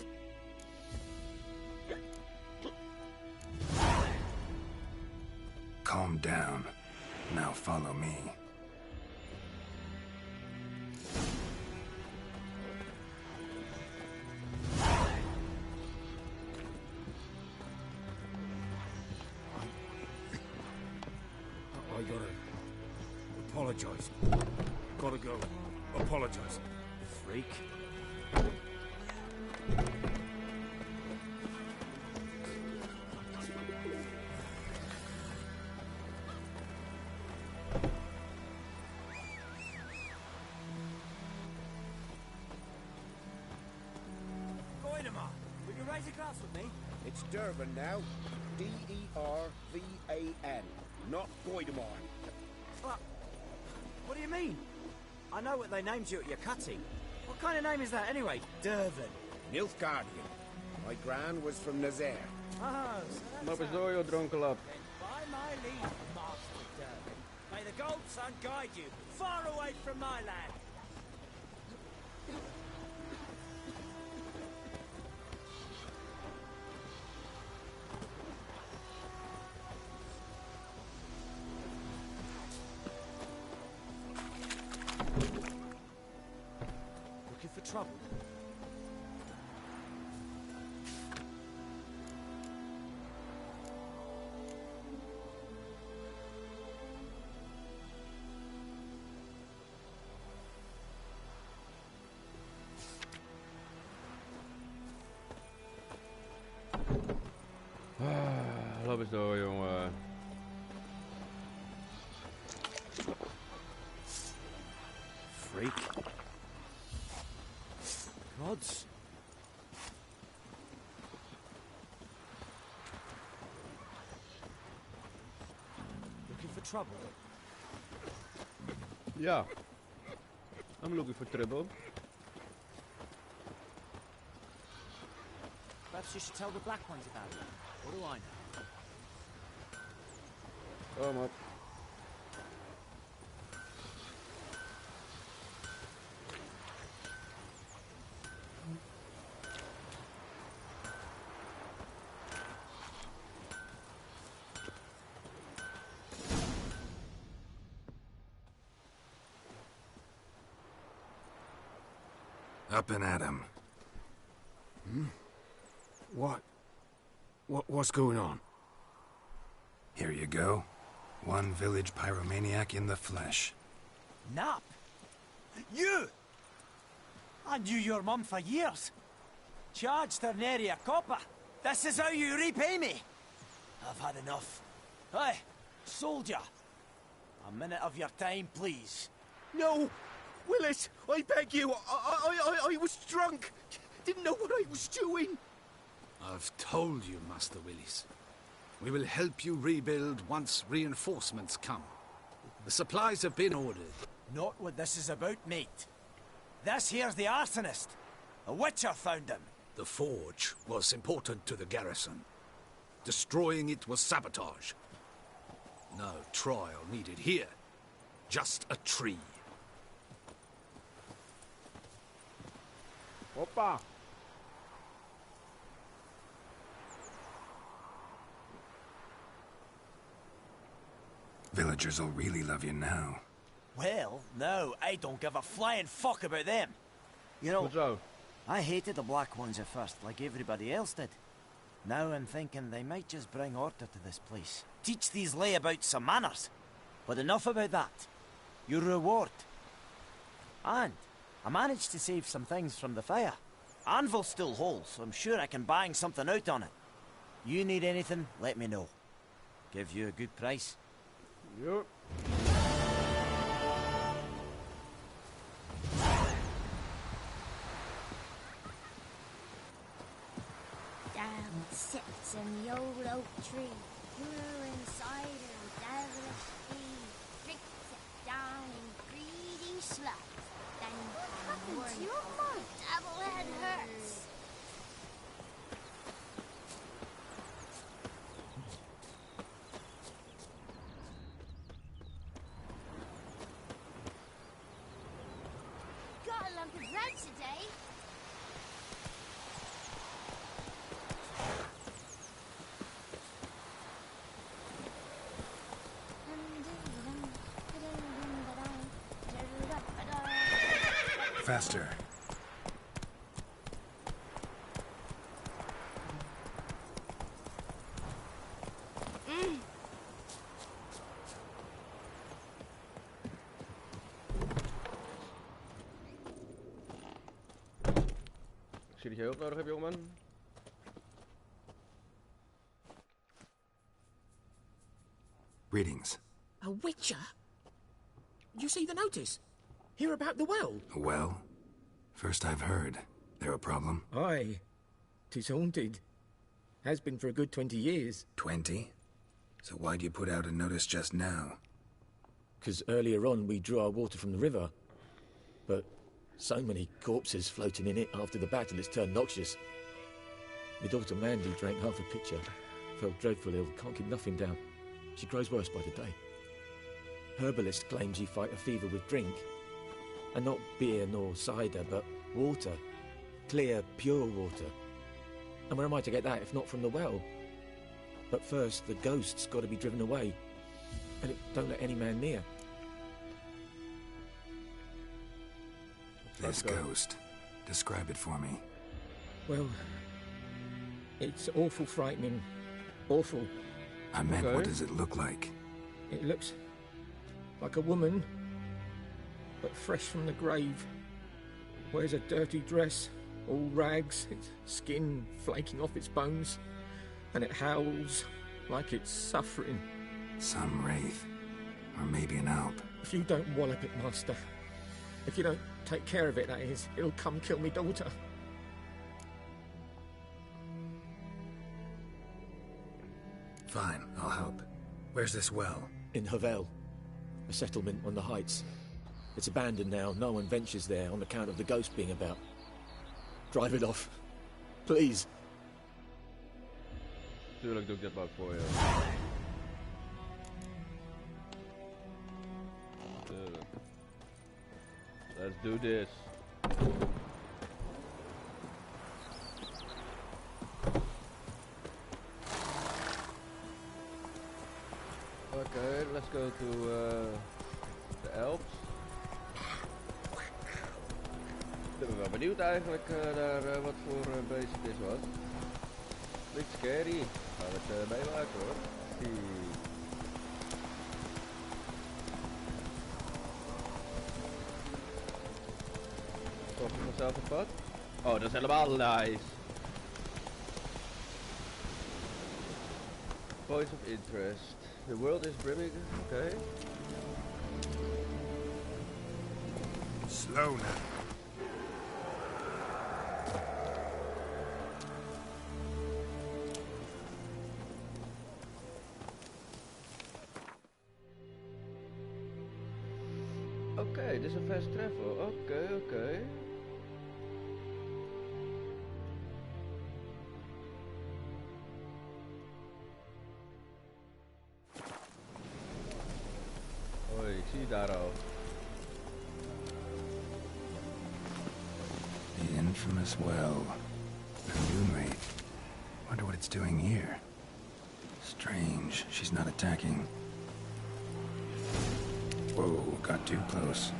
Calm down. Now follow me. I gotta apologize. Gotta go. Apologize. Freak. Will you raise a glass with me? It's Durban now. D-E-R-V-A-N. Not Goidemar. What do you mean? I know what they named you at your cutting. What kind of name is that anyway? Durban. Nilfgaardian. My gran was from Nazaire. Oh, so Loop eens door, joh, dronkenlap. by my leave, Master Durban. May the Gold Sun guide you far away from my land. Looking for trouble? Loop eens door, jongen. Freak. Gods. Looking for trouble? Yeah. I'm looking for trouble. Perhaps you should tell the Black Ones about it. What do I know? Kom op. Up and at him. What's going on? Here you go. One village pyromaniac in the flesh. Nap? You! I knew your mum for years. Charged her nary a copper. This is how you repay me. I've had enough. Hey, soldier. A minute of your time, please. No! Willis, I beg you. I was drunk. Didn't know what I was doing. I've told you, Master Willis. We will help you rebuild once reinforcements come. The supplies have been ordered. Not what this is about, mate. This here's the arsonist. A witcher found him. The forge was important to the garrison. Destroying it was sabotage. No trial needed here. Just a tree. Hoppa! Villagers will really love you now. Well, no, I don't give a flying fuck about them. You know, Hoezo? I hated the Black Ones at first, like everybody else did. Now I'm thinking they might just bring order to this place. Teach these layabouts some manners. But enough about that. Your reward. And I managed to save some things from the fire. Anvil's still whole, so I'm sure I can bang something out on it. You need anything, let me know. Give you a good price. Yup. Down sits in the old oak tree, pure cider with devilish speed. Drinks it down in greedy slugs. Then what happened to your mug? Devil head hurts. Got a lump of bread today. Faster. Ik zie dat jij hulp nodig hebt, jongeman. Greetings. A witcher? You see the notice? Hear about the well? Well, first I've heard. There a problem? Aye. 'Tis haunted. Has been for a good 20 years. 20? So why'd you put out a notice just now? 'Cause earlier on we drew our water from the river. But so many corpses floating in it after the battle it's turned noxious. My daughter Mandy drank half a pitcher. Felt dreadful ill, can't keep nothing down. She grows worse by the day. Herbalist claims you fight a fever with drink. And not beer nor cider, but water. Clear, pure water. And where am I to get that if not from the well? But first, the ghost's got to be driven away. And it don't let any man near. This ghost. Describe it for me. Well, it's awful frightening. Awful. I meant, what does it look like? It looks like a woman, but fresh from the grave. Wears a dirty dress, all rags, its skin flaking off its bones, and it howls like it's suffering. Some wraith. Or maybe an alp. If you don't wallop it, Master, if you don't take care of it, that is, it'll come kill me daughter. Fine, I'll help. Where's this well? In Havel, a settlement on the heights. It's abandoned now. No one ventures there on account of the ghost being about. Drive it off. Please. Tuurlijk doe ik dit maar voor je. Tuurlijk. Let's do this. Okay, let's go to the Alps. Ik ben wel benieuwd eigenlijk daar wat voor beest dit was. Klinkt scary. Gaan we het meemaken hoor. Toch ik mezelf op pad? Oh, dat is helemaal nice. Points of interest. The world is brimming. Okay. Slow now. Okay, this is a fast travel. Okay, okay. Hoi, ik zie je daar al. The infamous well. A Moonwraith. Wonder what it's doing here. Strange, she's not attacking. Whoa, got too close.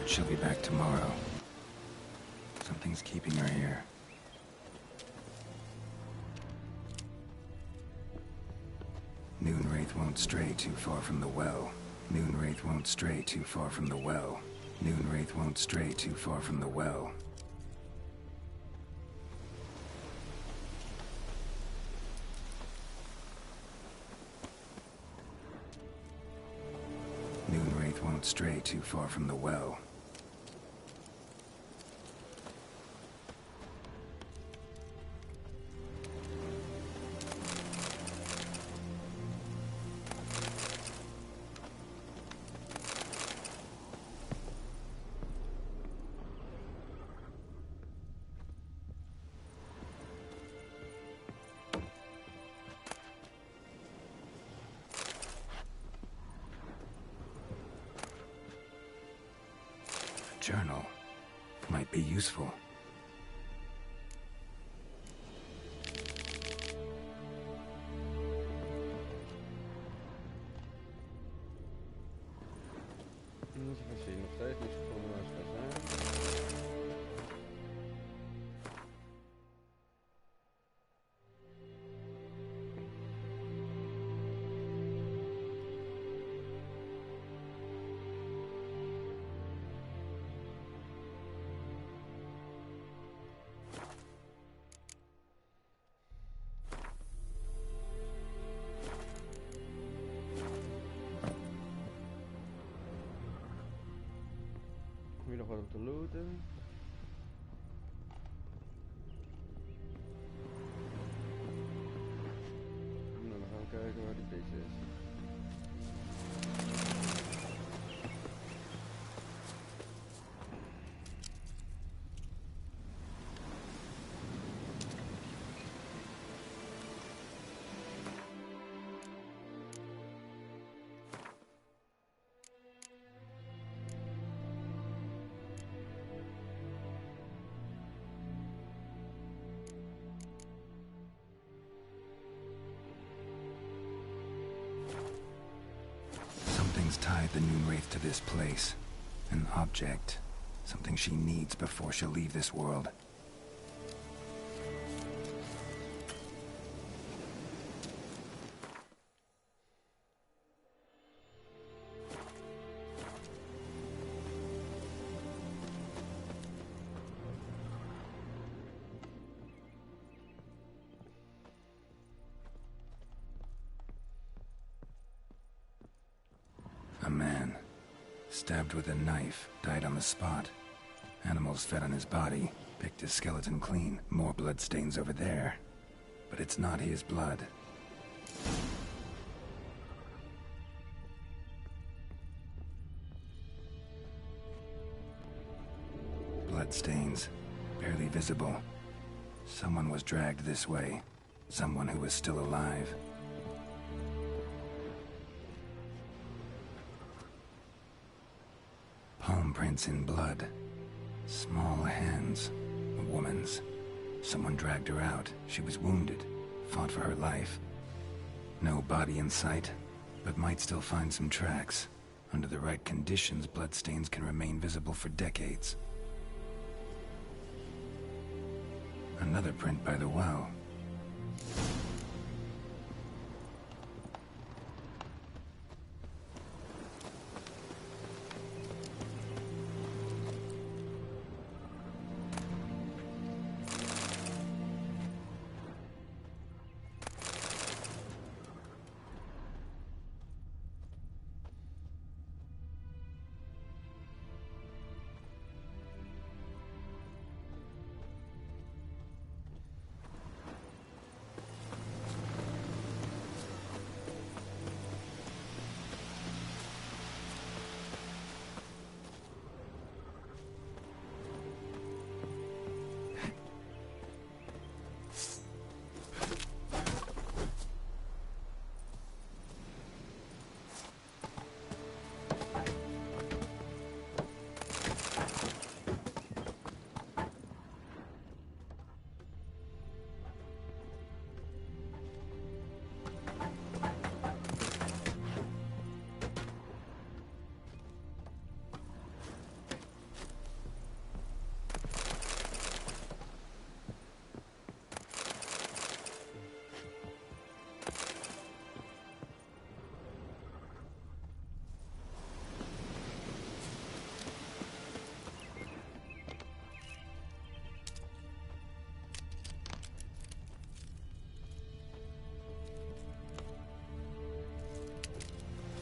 She'll be back tomorrow. Something's keeping her here. Moonwraith won't stray too far from the well. Moonwraith won't stray too far from the well. Moonwraith won't stray too far from the well. Moonwraith won't stray too far from the well. Journal might be useful. Even zien, nog steeds niet gevonden waar ze zijn. Hier nog wat om te looten. Nou, dan gaan we kijken waar die bitch is. invite the Noonwraith to this place. An object. Something she needs before she'll leave this world. A man, stabbed with a knife, died on the spot. Animals fed on his body, picked his skeleton clean. More bloodstains over there. But it's not his blood. Bloodstains, barely visible. Someone was dragged this way. Someone who was still alive. Palm prints in blood. Small hands. A woman's. Someone dragged her out. She was wounded. Fought for her life. No body in sight, but might still find some tracks. Under the right conditions, bloodstains can remain visible for decades. Another print by the well.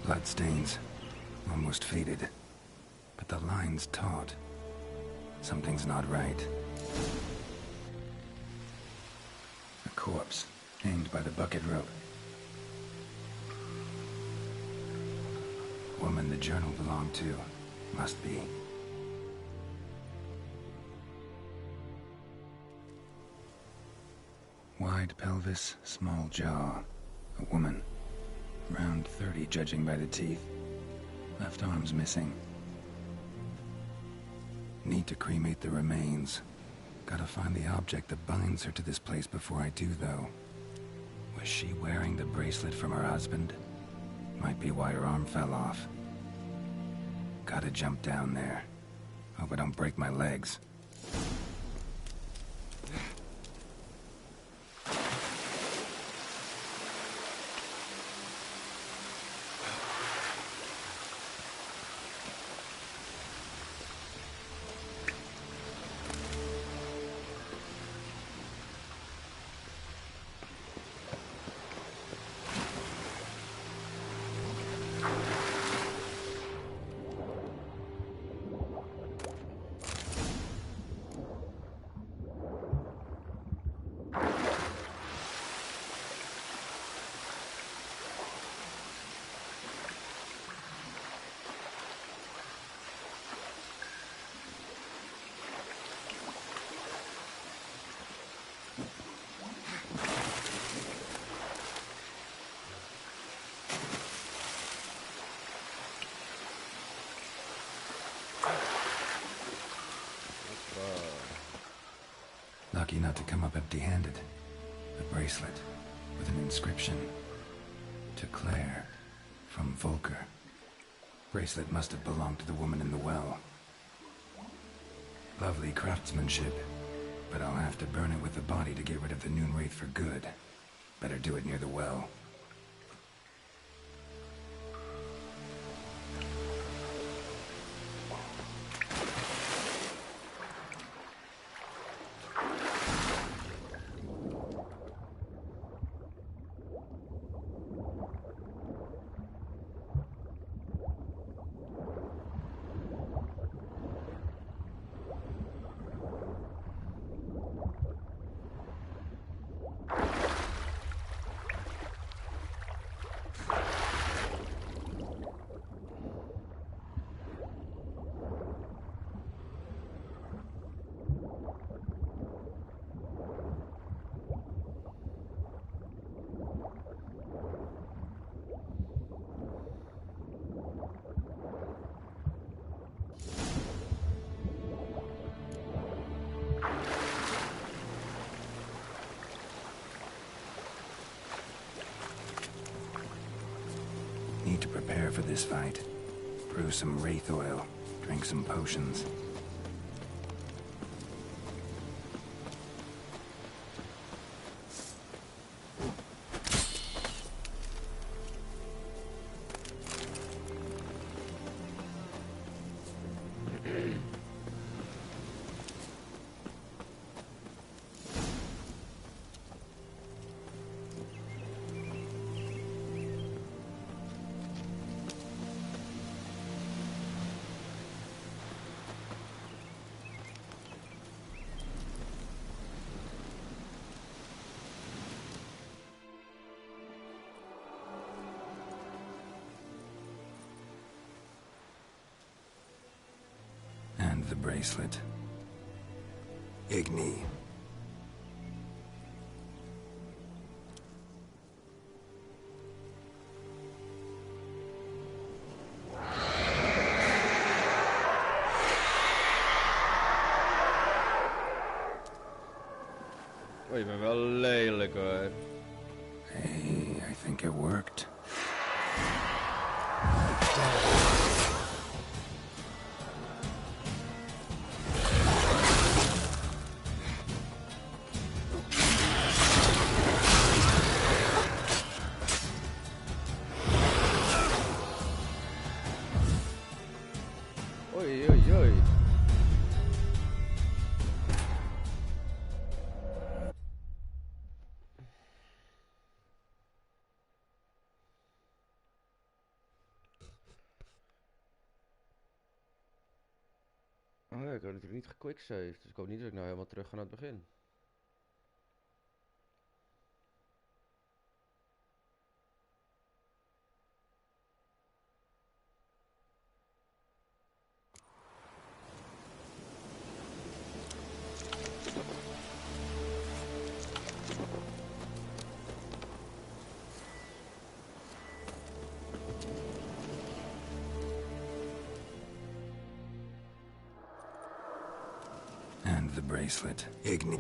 Bloodstains. Almost faded. But the line's taut. Something's not right. A corpse, hanged by the bucket rope. Woman the journal belonged to. Must be. Wide pelvis, small jaw. A woman. Around 30, judging by the teeth. Left arm's missing. Need to cremate the remains. Gotta find the object that binds her to this place before I do, though. Was she wearing the bracelet from her husband? Might be why her arm fell off. Gotta jump down there. Hope I don't break my legs. Lucky not to come up empty-handed. A bracelet with an inscription. To Claire, from Volker. Bracelet must have belonged to the woman in the well. Lovely craftsmanship, but I'll have to burn it with the body to get rid of the Noon Wraith for good. Better do it near the well. Need to prepare for this fight. Brew some wraith oil, drink some potions. The bracelet. Igni. Oh, je bent wel lelijk hoor. Hey, I think it worked. Oei, oei, oei. Oh ja, ik heb natuurlijk niet gequicksaved, dus ik hoop niet dat ik nou helemaal terug ga naar het begin. And the bracelet. Igni.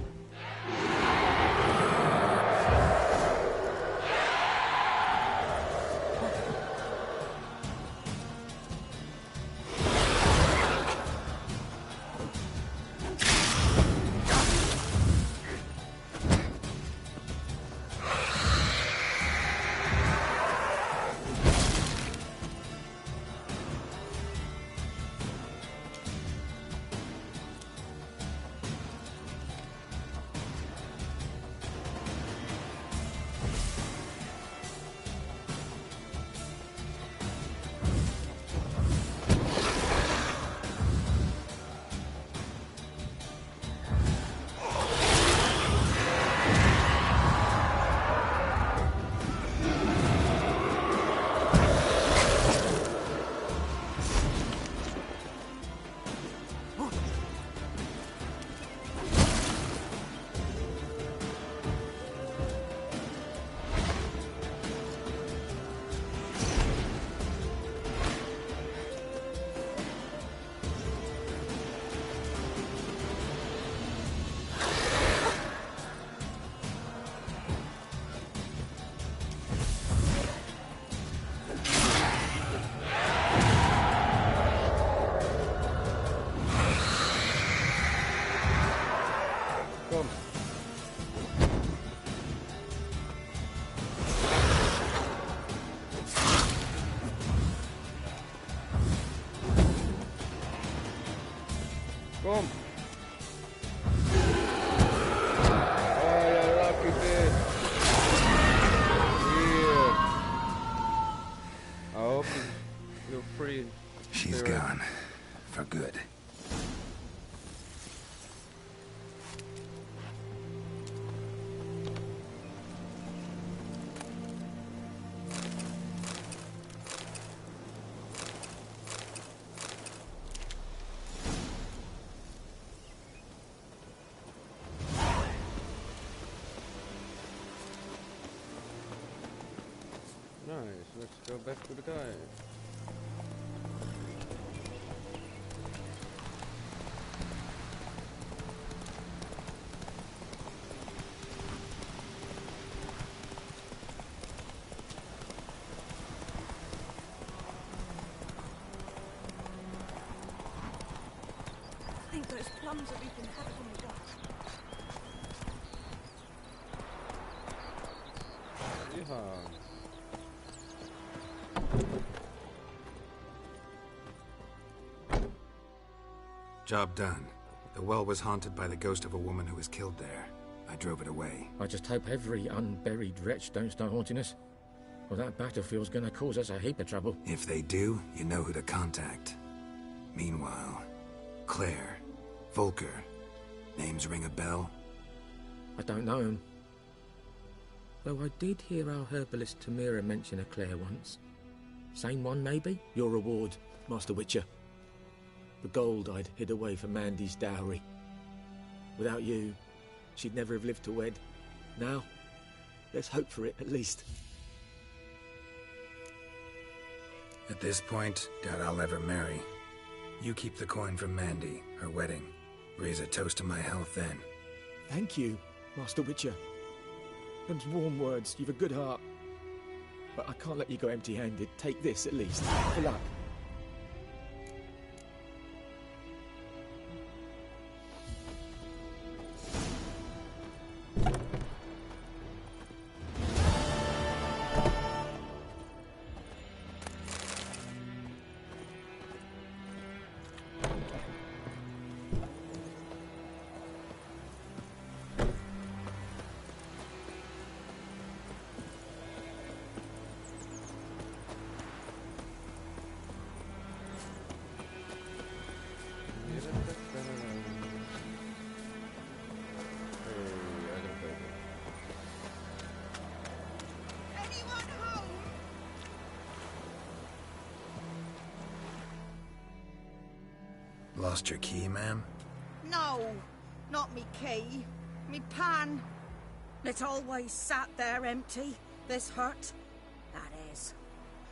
Kom. Oh, you lucky bitch. Here. I hope you're free. She's gone. For good. Nice, let's go back to the guy. I think those plums are wreaking havoc on the grass. Yeehaw. Job done. The well was haunted by the ghost of a woman who was killed there. I drove it away. I just hope every unburied wretch don't start haunting us. Well, that battlefield's gonna cause us a heap of trouble. If they do, you know who to contact. Meanwhile, Claire, Volker, names ring a bell? I don't know him. Though I did hear our herbalist Tamira mention a Claire once. Same one, maybe? Your reward, Master Witcher. The gold I'd hid away for Mandy's dowry. Without you, she'd never have lived to wed. Now, let's hope for it, at least. At this point, doubt I'll ever marry. You keep the coin from Mandy, her wedding. Raise a toast to my health then. Thank you, Master Witcher. Them's warm words, you've a good heart. But I can't let you go empty-handed. Take this, at least, for luck. Lost your key, ma'am? No, not me key. Me pan. It always sat there empty, this hut. That is,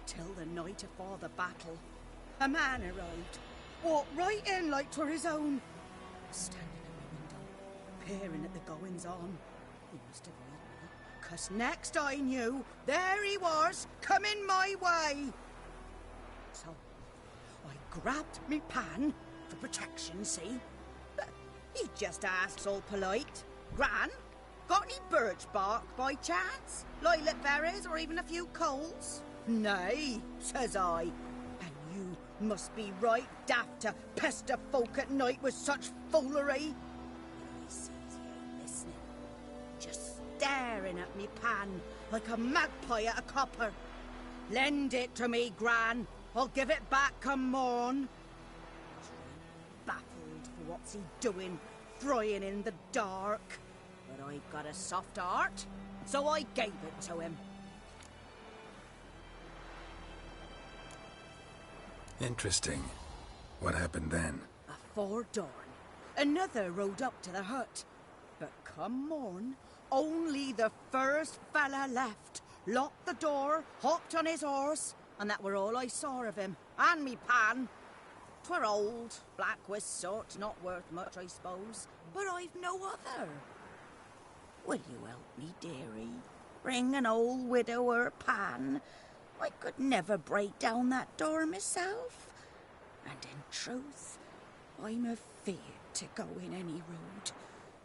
till the night afore the battle. A man arrived, walked right in like 'twere his own. Standing at the window, peering at the goings-on. He must have read me, 'cause next I knew, there he was, coming my way. So, I grabbed me pan, for protection, see? But he just asks all polite. Gran, got any birch bark by chance? Lilac berries or even a few coals? Nay, says I. And you must be right daft to pester folk at night with such foolery. But I sees he ain't listening. Just staring at me pan like a magpie at a copper. Lend it to me, Gran. I'll give it back come morn. Baffled for what's he doing, frying in the dark. But I got a soft heart, so I gave it to him. Interesting. What happened then? Afore dawn, another rode up to the hut. But come morn, only the first fella left. Locked the door, hopped on his horse, and that were all I saw of him. And me pan. 'Twere old, black with soot, not worth much, I suppose. But I've no other. Will you help me, dearie? Bring an old widower pan. I could never break down that door myself. And in truth, I'm afeard to go in any road.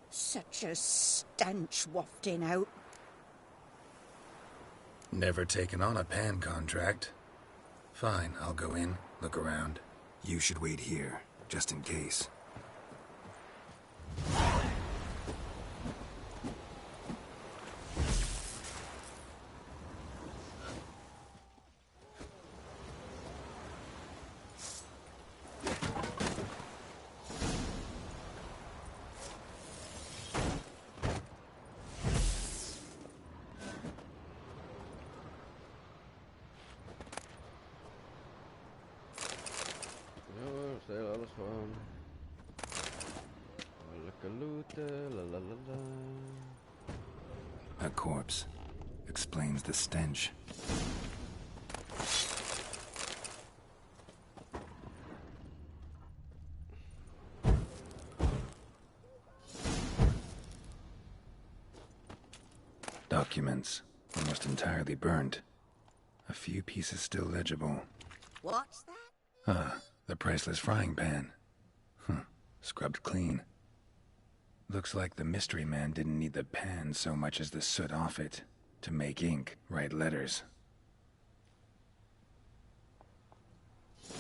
Such a stench wafting out. Never taken on a pan contract. Fine, I'll go in, look around. You should wait here, just in case. La, la, la, la. A corpse. Explains the stench. Documents. Almost entirely burnt. A few pieces still legible. What's that? The priceless frying pan. Scrubbed clean. Looks like the mystery man didn't need the pan so much as the soot off it. To make ink, write letters.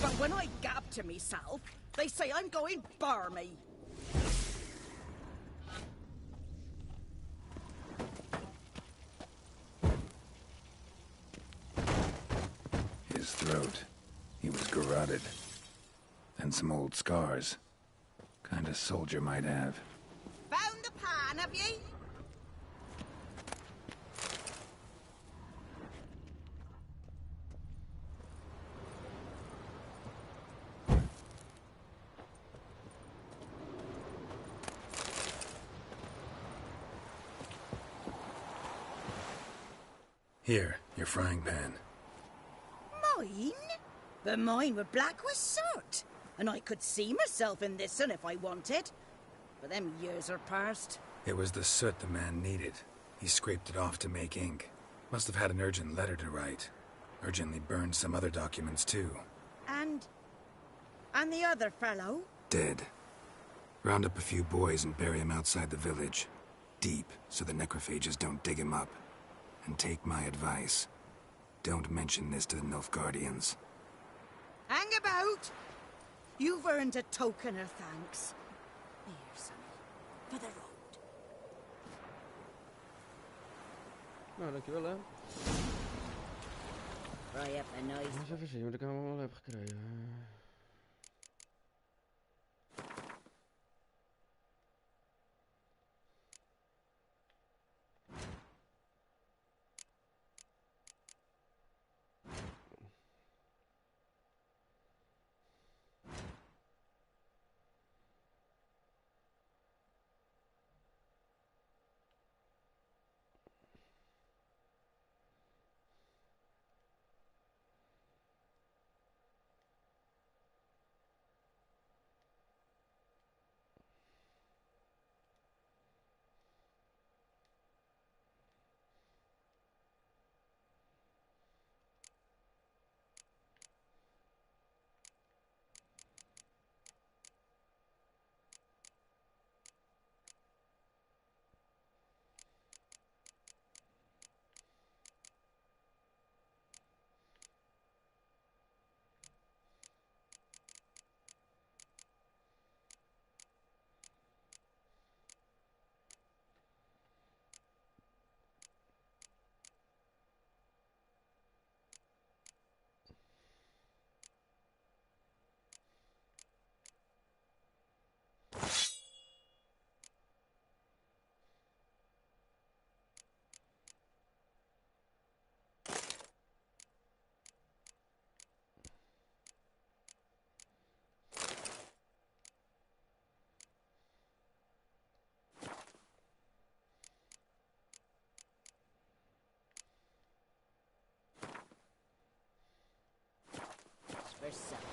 But when I gab to myself, they say I'm going barmy. His throat. He was garroted. And some old scars. Kind of soldier might have. Found the pan, have ye? Here, your frying pan. Mine? But mine were black with soot. And I could see myself in this one if I wanted. But them years are past. It was the soot the man needed. He scraped it off to make ink. Must have had an urgent letter to write. Urgently burned some other documents too. And the other fellow? Dead. Round up a few boys and bury him outside the village. Deep, so the necrophages don't dig him up. And take my advice. Don't mention this to the Nilfgaardians. Hang about! You've earned a token of thanks. Here, sonny, for the road. Nou, dankjewel hè. Fry up a nice... Eens even zien wat ik allemaal heb gekregen. For supper.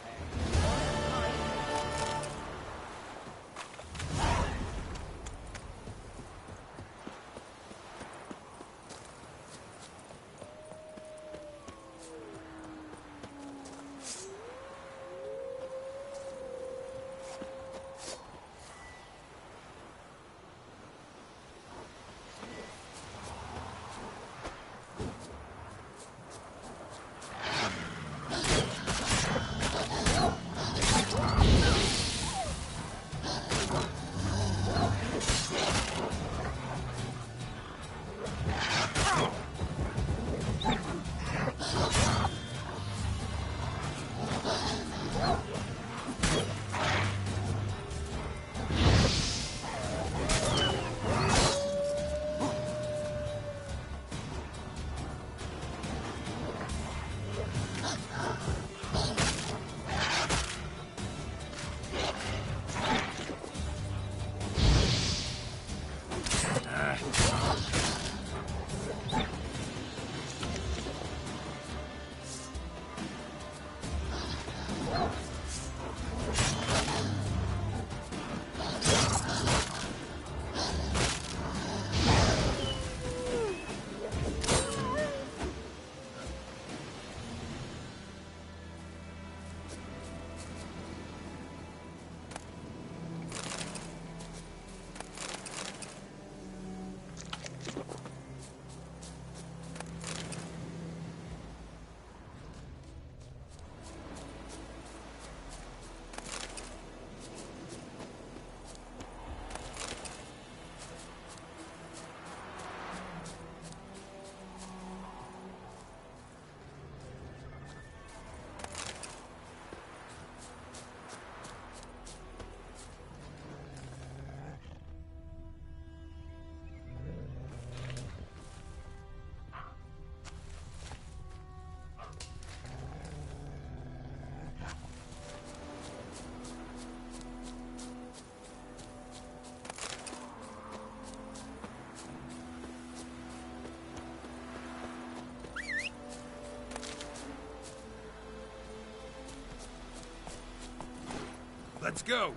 Let's go.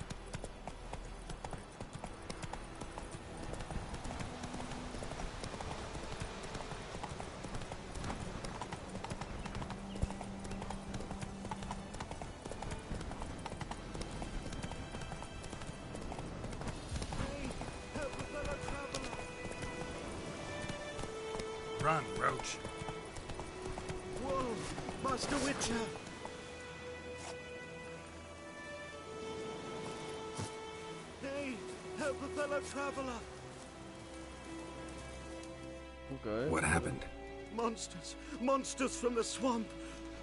Run, Roach. Whoa, Master Witcher! Hey, help a fellow traveler! Okay. What happened? Monsters! Monsters from the swamp!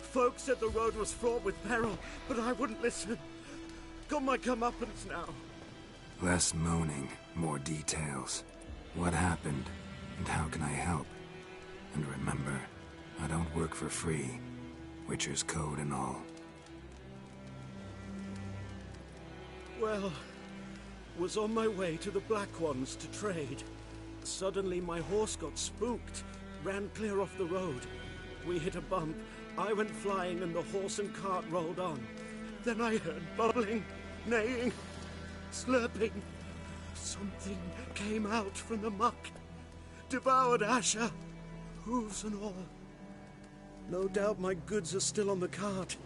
Folk said the road was fraught with peril, but I wouldn't listen. Got my comeuppance now. Less moaning, more details. What happened, and how can I help? And remember, I don't work for free. Witcher's code and all. Well, was on my way to the Black Ones to trade. Suddenly my horse got spooked, ran clear off the road. We hit a bump, I went flying and the horse and cart rolled on. Then I heard bubbling, neighing, slurping. Something came out from the muck, devoured Asher, hooves and all. No doubt my goods are still on the cart,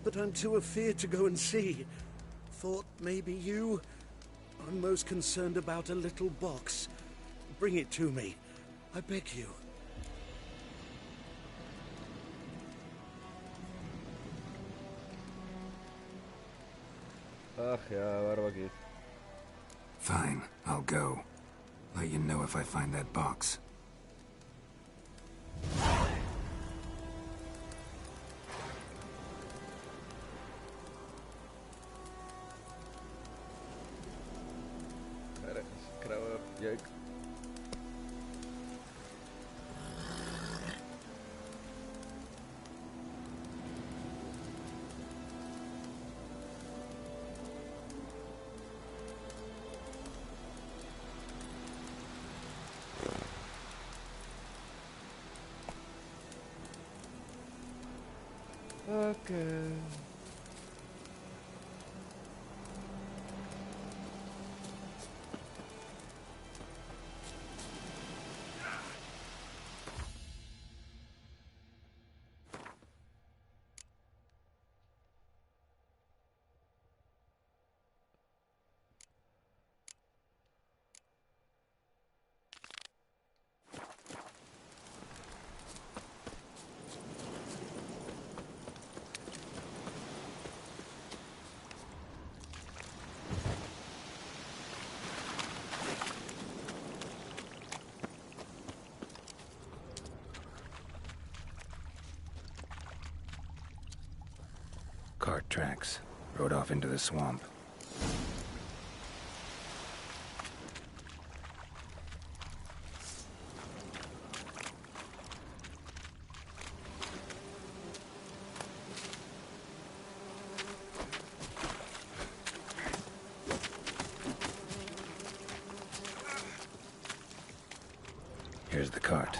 but I'm too afeard to go and see. Thought maybe you... I'm most concerned about a little box. Bring it to me, I beg you. Ach ja, waar was ik? Fine, I'll go. Let you know if I find that box. Ergens krauwen, jeuk. Okay. Cart tracks. Rode off into the swamp. Here's the cart.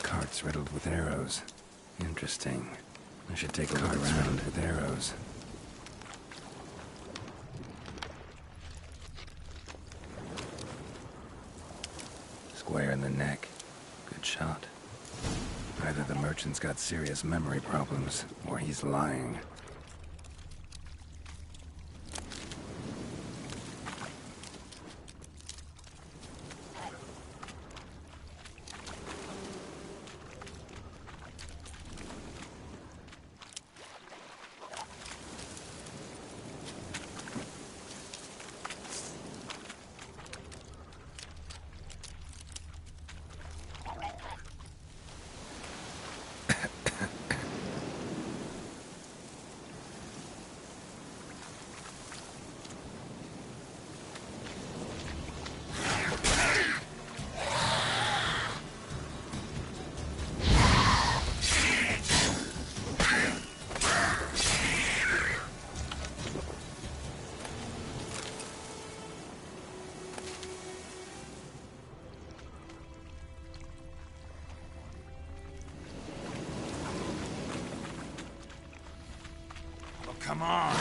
Cart's riddled with arrows. Interesting. I should take a look around. Riddled with arrows. Square in the neck. Good shot. Either the merchant's got serious memory problems, or he's lying. Come on.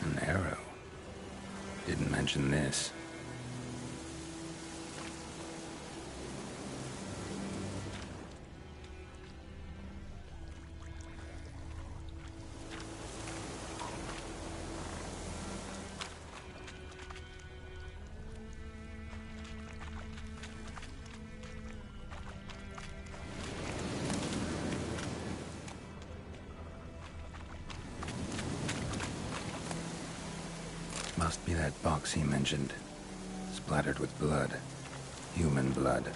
An arrow. Didn't mention this. Must be that box he mentioned. Splattered with blood. Human blood.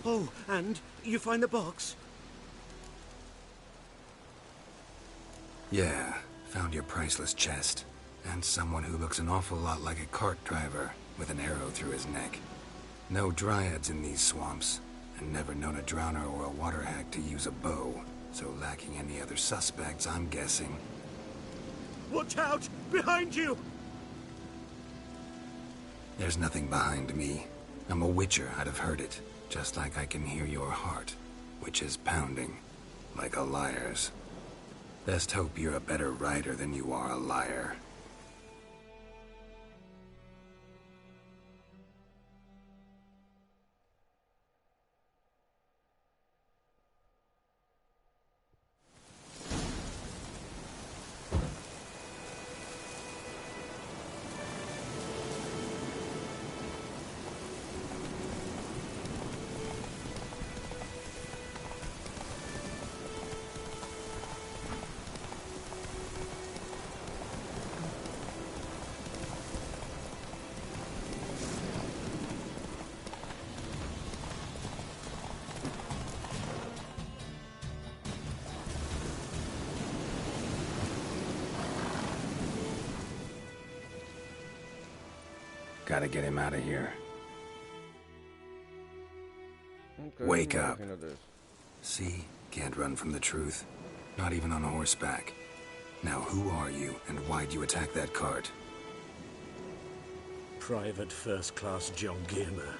Oh, and you find the box? Yeah, found your priceless chest. And someone who looks an awful lot like a cart driver, with an arrow through his neck. No dryads in these swamps, and never known a drowner or a water hag to use a bow. So lacking any other suspects, I'm guessing. Watch out! Behind you! There's nothing behind me. I'm a witcher, I'd have heard it. Just like I can hear your heart, which is pounding, like a liar's. Best hope you're a better writer than you are a liar. Gotta get him out of here. Okay, Wake I'm up. looking at this. See? Can't run from the truth. Not even on horseback. Now who are you, and why'd you attack that cart? Private First Class John Gilmer.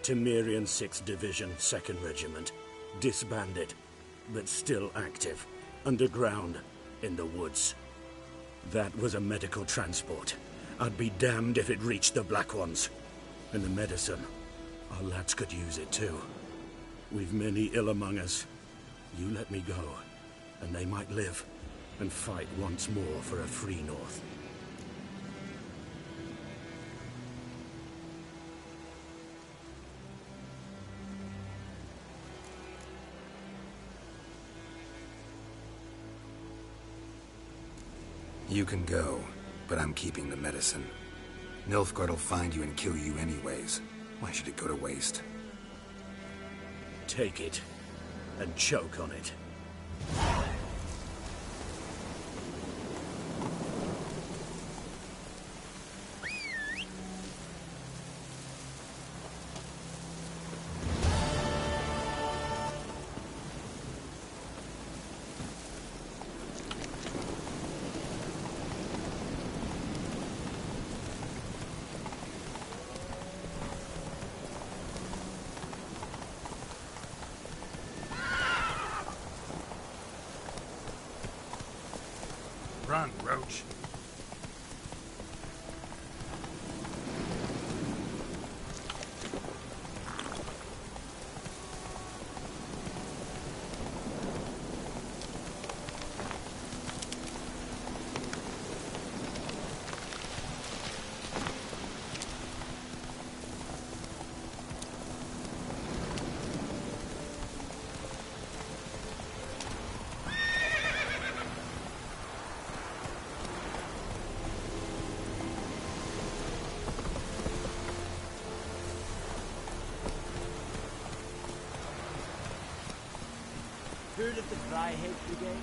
Temerian 6th Division, 2nd Regiment. Disbanded, but still active. Underground, in the woods. That was a medical transport. I'd be damned if it reached the Black Ones. And the medicine. Our lads could use it too. We've many ill among us. You let me go, and they might live, and fight once more for a free North. You can go, but I'm keeping the medicine. Nilfgaard'll find you and kill you anyways. Why should it go to waste? Take it, and choke on it. Run, Roach. Heard of the Fryhead Brigade?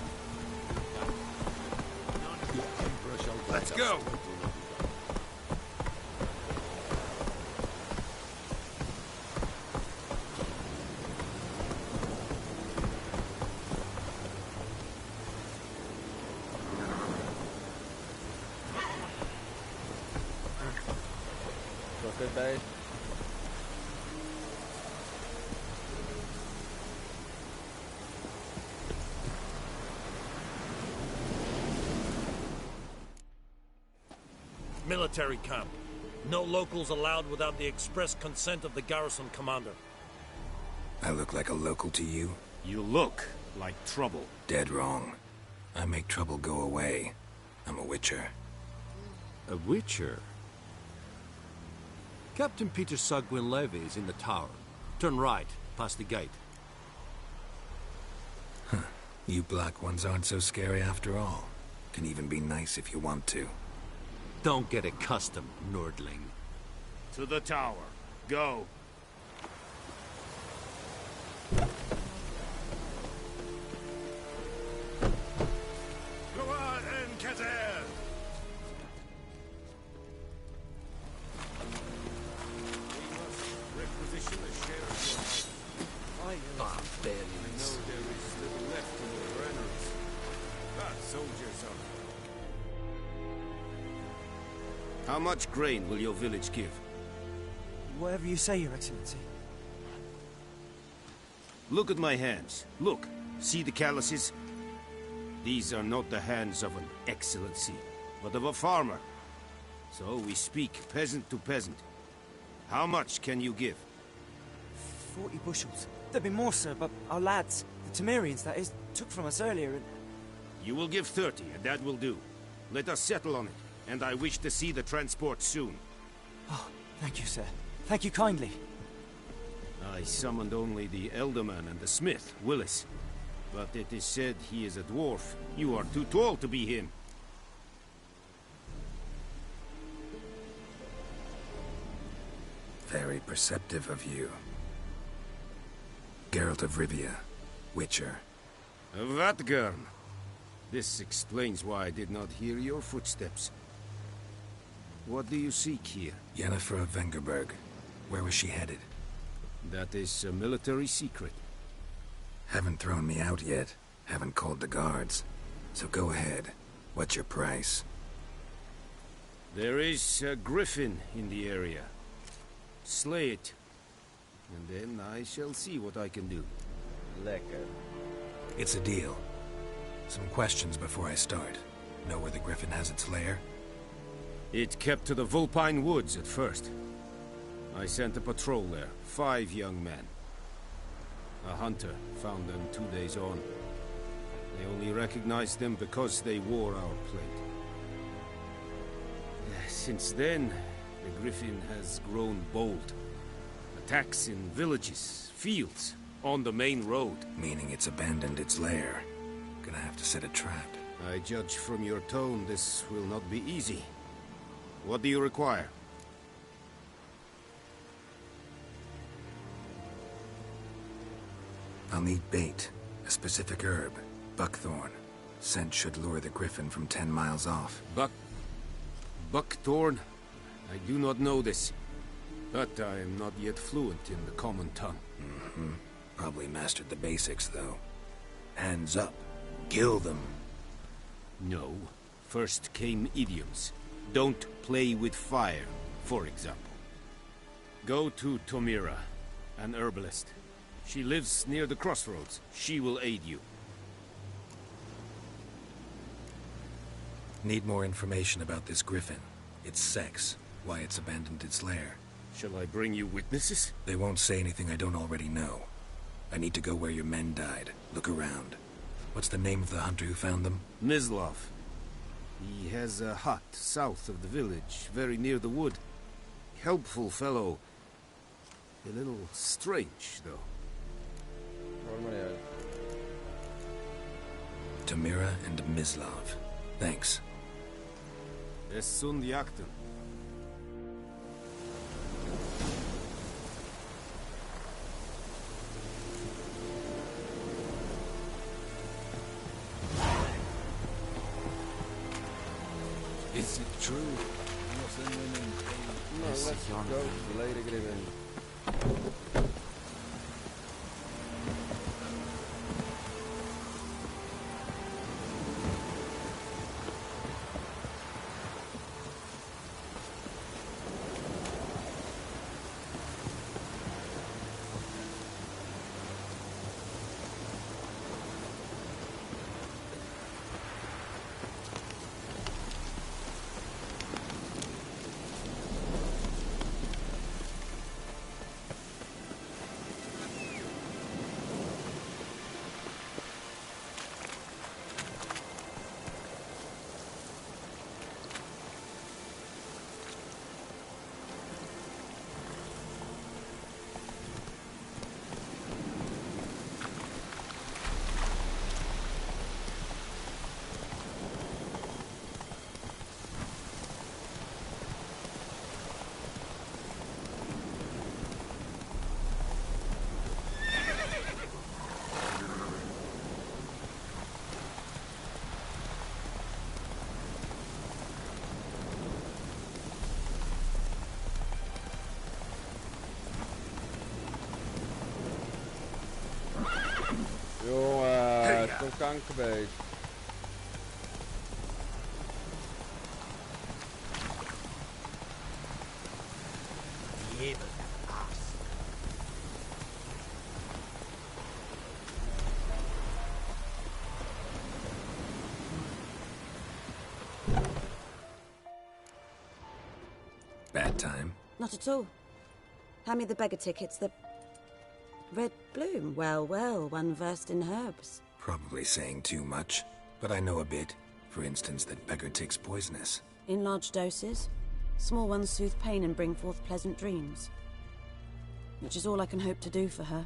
Let's go! Good day. Military camp. No locals allowed without the express consent of the garrison commander. I look like a local to you? You look like trouble. Dead wrong. I make trouble go away. I'm a witcher. A witcher? Captain Peter Sagwin Levy is in the tower. Turn right, past the gate. Huh. You black ones aren't so scary after all. Can even be nice if you want to. Don't get accustomed, Nordling. To the tower. Go. Go on, Encater! Requisition a share of your Barbarians. I know there is little left in the granaries, but soldiers are. How much grain will your village give? Whatever you say, Your Excellency. Look at my hands. Look. See the calluses? These are not the hands of an excellency, but of a farmer. So we speak peasant to peasant. How much can you give? 40 bushels. There'd be more, sir, but our lads, the Temerians, that is, took from us earlier and... You will give 30, and that will do. Let us settle on it, and I wish to see the transport soon. Oh, thank you, sir. Thank you kindly. I summoned only the Elderman and the smith, Willis. But it is said he is a dwarf. You are too tall to be him. Very perceptive of you. Geralt of Rivia, Witcher. Vatgern. This explains why I did not hear your footsteps. What do you seek here? Yennefer of Vengerberg. Where was she headed? That is a military secret. Haven't thrown me out yet. Haven't called the guards. So go ahead. What's your price? There is a griffin in the area. Slay it. And then I shall see what I can do. Lecker. It's a deal. Some questions before I start. Know where the griffin has its lair? It kept to the Vulpine Woods at first. I sent a patrol there. 5 young men. A hunter found them 2 days on. They only recognized them because they wore our plate. Since then, the griffin has grown bold. Attacks in villages, fields, on the main road. Meaning it's abandoned its lair. Gonna have to set a trap. I judge from your tone this will not be easy. What do you require? I'll need bait. A specific herb. Buckthorn. Scent should lure the griffin from 10 miles off. Buckthorn? I do not know this. But I am not yet fluent in the common tongue. Mm-hmm. Probably mastered the basics, though. Hands up. Kill them. No. First came idioms. Don't play with fire, for example. Go to Tomira, an herbalist. She lives near the crossroads. She will aid you. Need more information about this griffin. Its sex. Why it's abandoned its lair. Shall I bring you witnesses? They won't say anything I don't already know. I need to go where your men died. Look around. What's the name of the hunter who found them? Mislav. He has a hut south of the village, very near the wood. Helpful fellow. A little strange, though. Tamira and Mislav. Thanks. Es sunt jakten. True. No, let's go to Lady Griffin. Jongen, zo'n kankerbeest. Bad time? Not at all. Hand me the beggar tickets, the red bloom. Well, well, one versed in herbs. Probably saying too much, but I know a bit. For instance, that beggar tick's poisonous. In large doses. Small ones soothe pain and bring forth pleasant dreams. Which is all I can hope to do for her.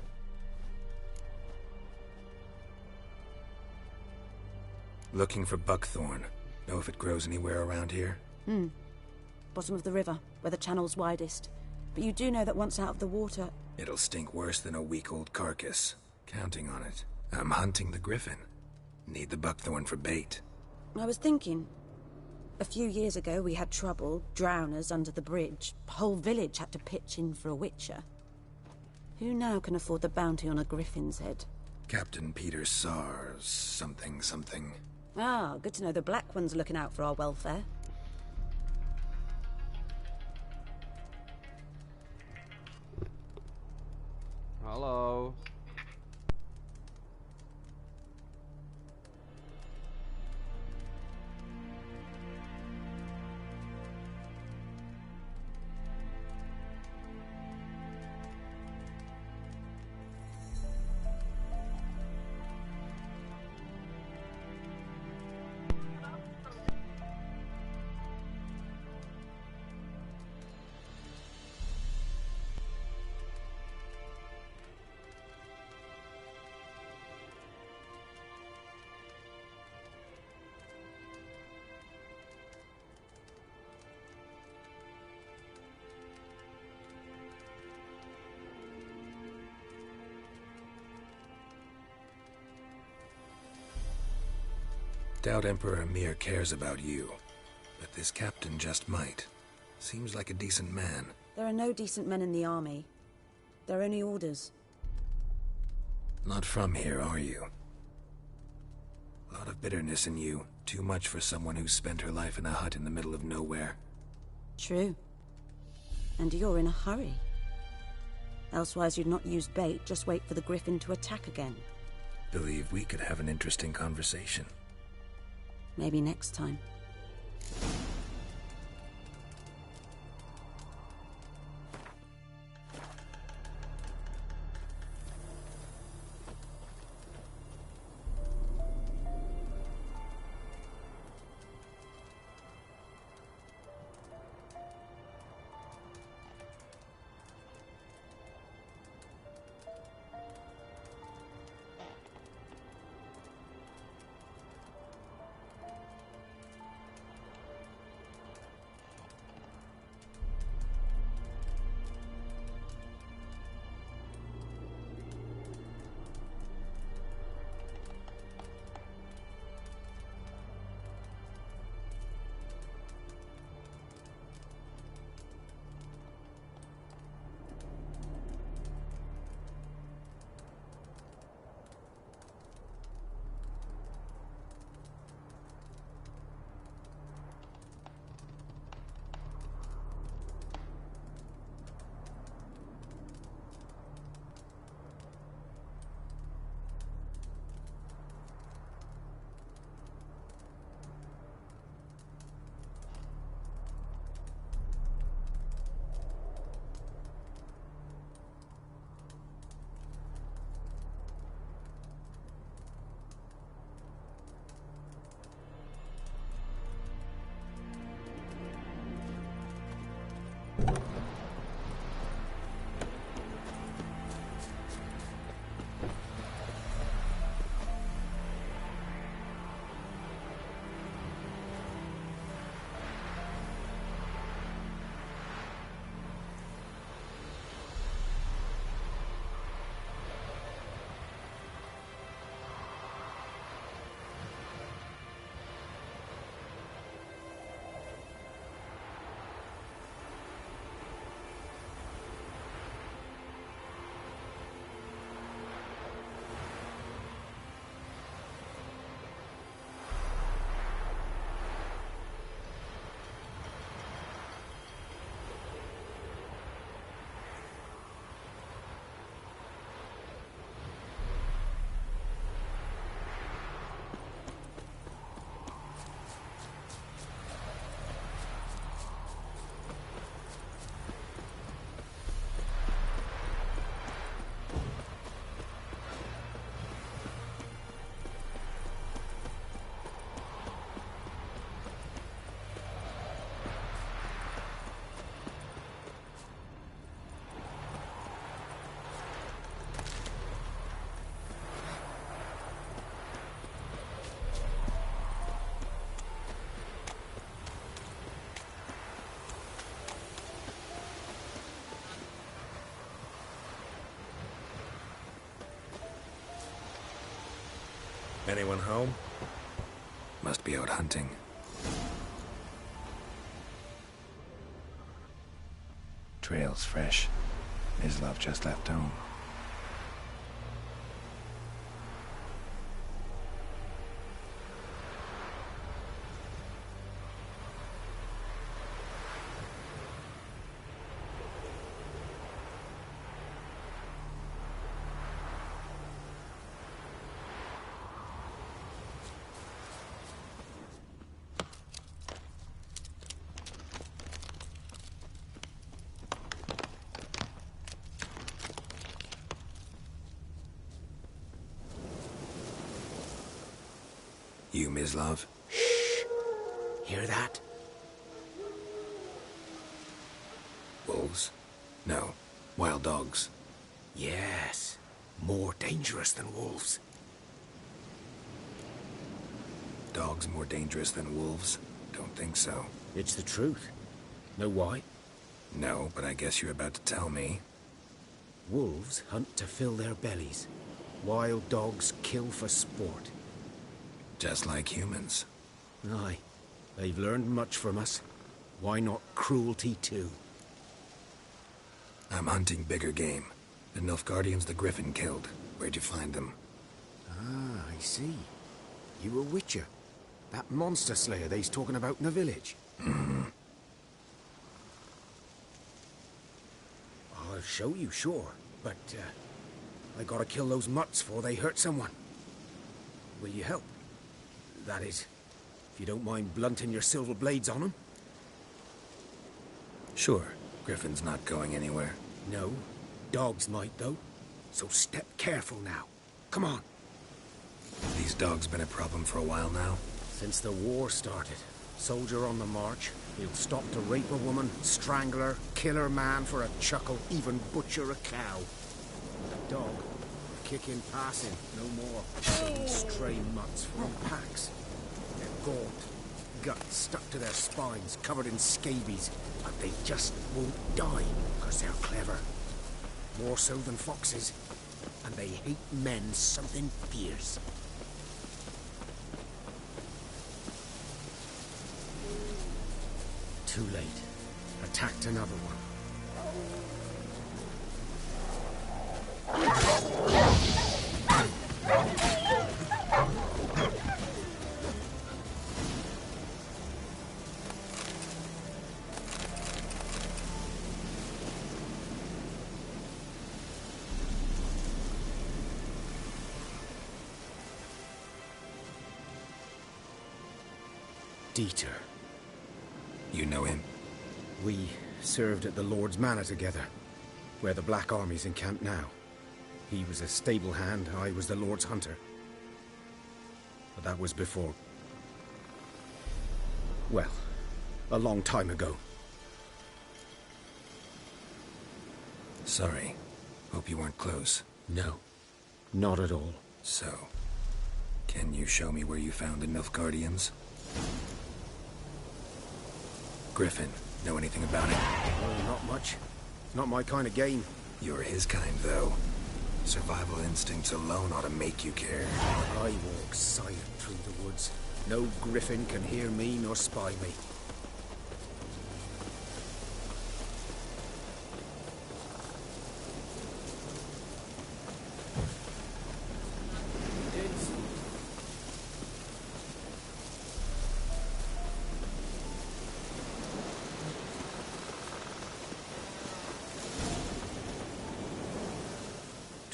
Looking for buckthorn. Know if it grows anywhere around here? Bottom of the river, where the channel's widest. But you do know that once out of the water... It'll stink worse than a week-old carcass. Counting on it. I'm hunting the griffin. Need the buckthorn for bait. I was thinking... A few years ago we had trouble, drowners under the bridge. Whole village had to pitch in for a witcher. Who now can afford the bounty on a griffin's head? Captain Peter Sars, something. Ah, good to know the Black One's looking out for our welfare. Hallo. Doubt Emperor Amir cares about you, but this captain just might. Seems like a decent man. There are no decent men in the army. They're only orders. Not from here, are you? A lot of bitterness in you. Too much for someone who spent her life in a hut in the middle of nowhere. True. And you're in a hurry. Elsewise you'd not use bait, just wait for the griffin to attack again. Believe we could have an interesting conversation. Maybe next time. Anyone home? Must be out hunting. Trail's fresh. Mislav just left home. You, Mislav? Shh! Hear that? Wolves? No. Wild dogs. Yes. More dangerous than wolves. Dogs more dangerous than wolves? Don't think so. It's the truth. Know why? No, but I guess you're about to tell me. Wolves hunt to fill their bellies. Wild dogs kill for sport. Just like humans. Aye. They've learned much from us. Why not cruelty too? I'm hunting bigger game. The Nilfgaardians the Griffin killed. Where'd you find them? Ah, I see. You a witcher. That monster slayer they's talking about in the village. I'll show you, sure. But, I gotta kill those mutts before they hurt someone. Will you help? That is, if you don't mind blunting your silver blades on them. Sure. Griffin's not going anywhere. No. Dogs might, though. So step careful now. Come on. These dogs been a problem for a while now? Since the war started. Soldier on the march. He'll stop to rape a woman, strangle her, kill her man for a chuckle, even butcher a cow. A dog. Kick in passing, no more. Stray mutts from packs. They're gaunt. Guts stuck to their spines, covered in scabies. But they just won't die, because they're clever. More so than foxes. And they hate men something fierce. Too late. Attacked another one. Dieter. You know him? We served at the Lord's Manor together, where the Black Army's encamped now. He was a stable hand, I was the Lord's hunter. But that was before... well, a long time ago. Sorry. Hope you weren't close. No, not at all. So, can you show me where you found the Nilfgaardians? Griffin, know anything about it? Oh, not much. Not my kind of game. You're his kind, though. Survival instincts alone ought to make you care. I walk silent through the woods. No griffin can hear me nor spy me.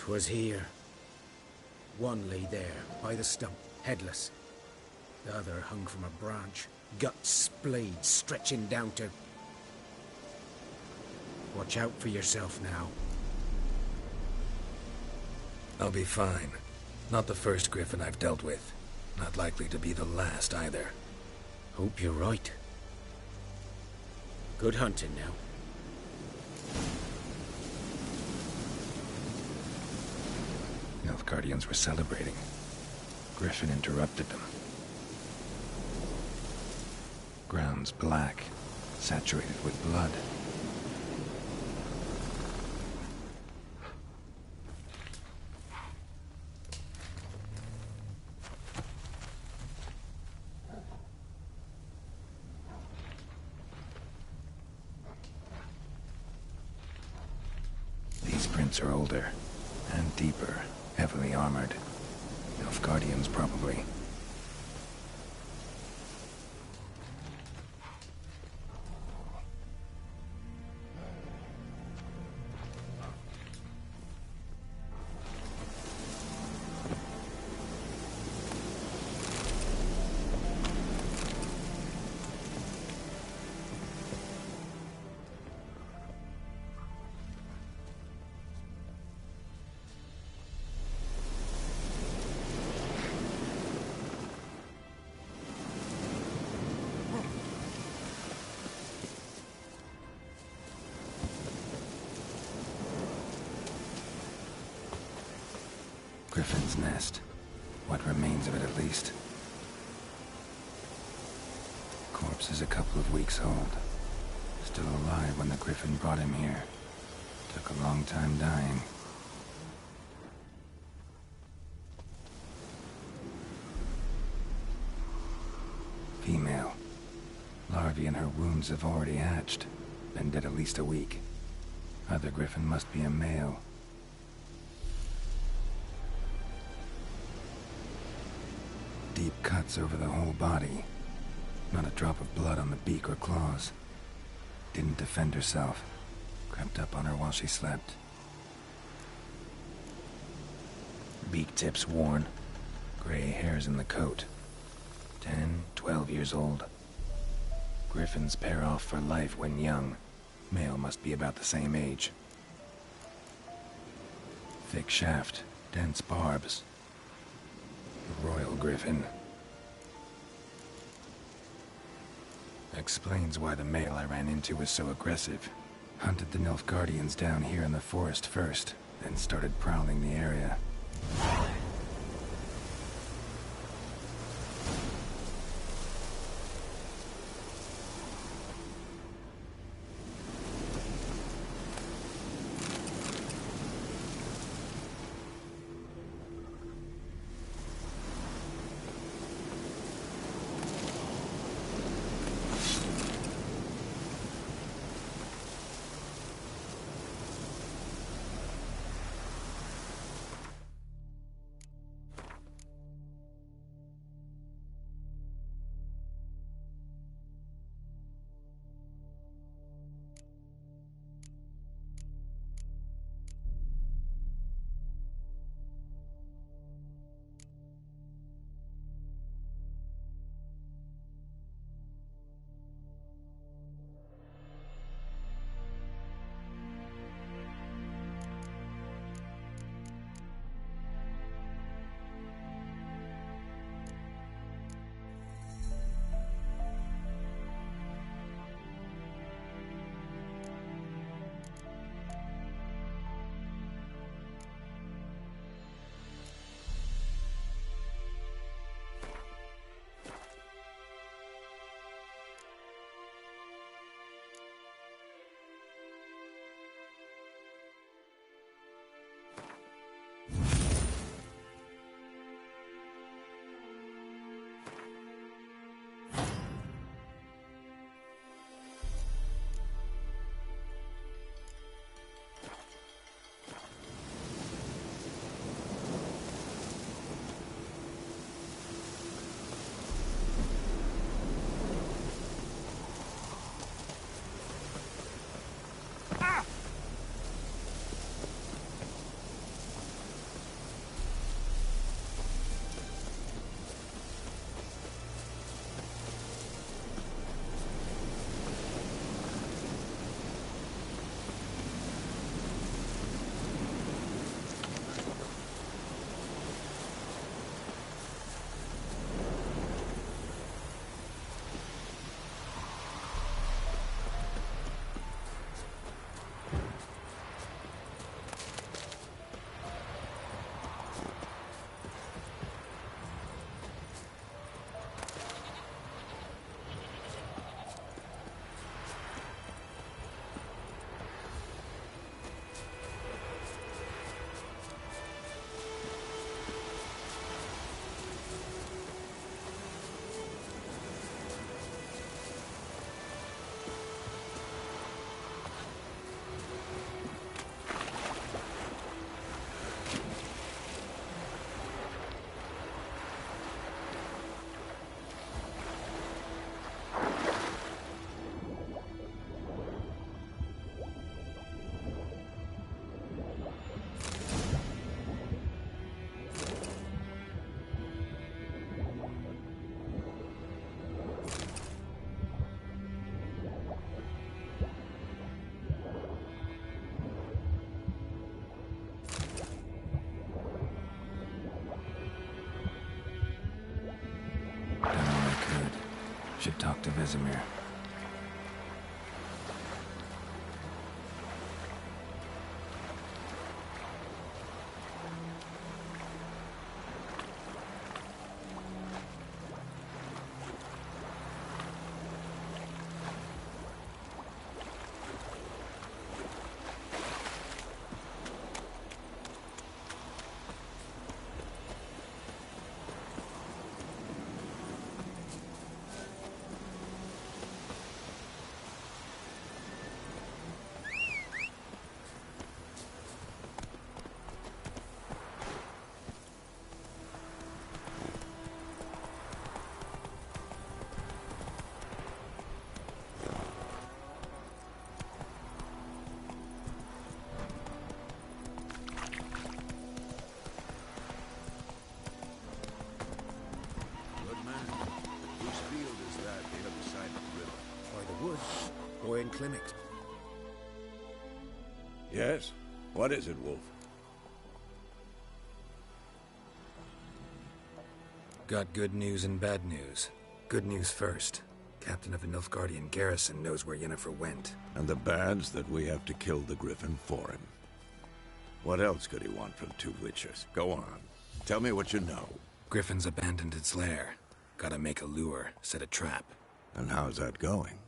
Was here. One lay there, by the stump, headless. The other hung from a branch, guts splayed, stretching down to... Watch out for yourself now. I'll be fine. Not the first griffin I've dealt with. Not likely to be the last, either. Hope you're right. Good hunting now. Nilfgaardians were celebrating. Griffin interrupted them. Ground's black, saturated with blood. boots are older. And deeper. Heavily armored. Nilfgaardians, probably. Griffin's nest. What remains of it, at least. Corpse is a couple of weeks old. Still alive when the Griffin brought him here. Took a long time dying. Female. Larvae in her wounds have already hatched. Been dead at least a week. Other Griffin must be a male. Deep cuts over the whole body. Not a drop of blood on the beak or claws. Didn't defend herself. Crept up on her while she slept. Beak tips worn. Gray hairs in the coat. 10, 12 years old. Griffins pair off for life when young. Male must be about the same age. Thick shaft, dense barbs. Royal Griffin. Explains why the male I ran into was so aggressive. Hunted the Nilfgaardians down here in the forest first, then started prowling the area. Should talk to Vesemir. Clinic. Yes? What is it, Wolf? Got good news and bad news. Good news first. Captain of the Nilfgaardian garrison knows where Yennefer went. And the bad's that we have to kill the Griffin for him. What else could he want from two witches? Go on. Tell me what you know. Griffin's abandoned its lair. Gotta make a lure, set a trap. And how's that going?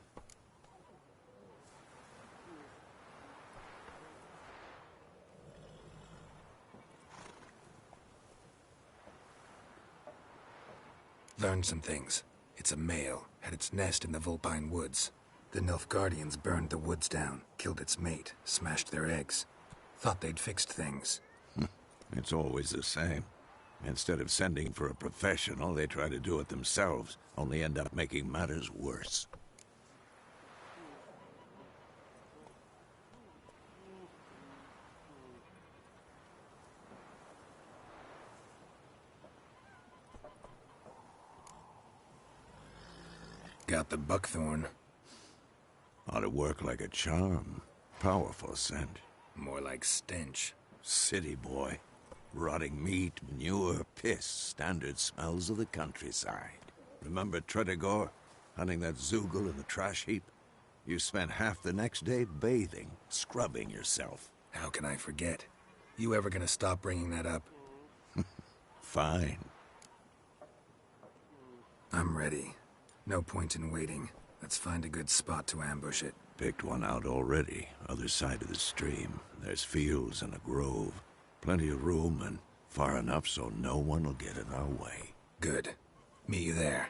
Learned some things. It's a male, had its nest in the Vulpine Woods. The Nilfgaardians burned the woods down, killed its mate, smashed their eggs. Thought they'd fixed things. It's always the same. Instead of sending for a professional, they try to do it themselves, only end up making matters worse. Got the buckthorn. Ought to work like a charm. Powerful scent. More like stench. City boy. Rotting meat, manure, piss. Standard smells of the countryside. Remember Tredegor? Hunting that Zoogle in the trash heap? You spent half the next day bathing, scrubbing yourself. How can I forget? You ever gonna stop bringing that up? Fine. I'm ready. No point in waiting. Let's find a good spot to ambush it. Picked one out already. Other side of the stream. There's fields and a grove. Plenty of room and far enough so no one will get in our way. Good. Meet you there.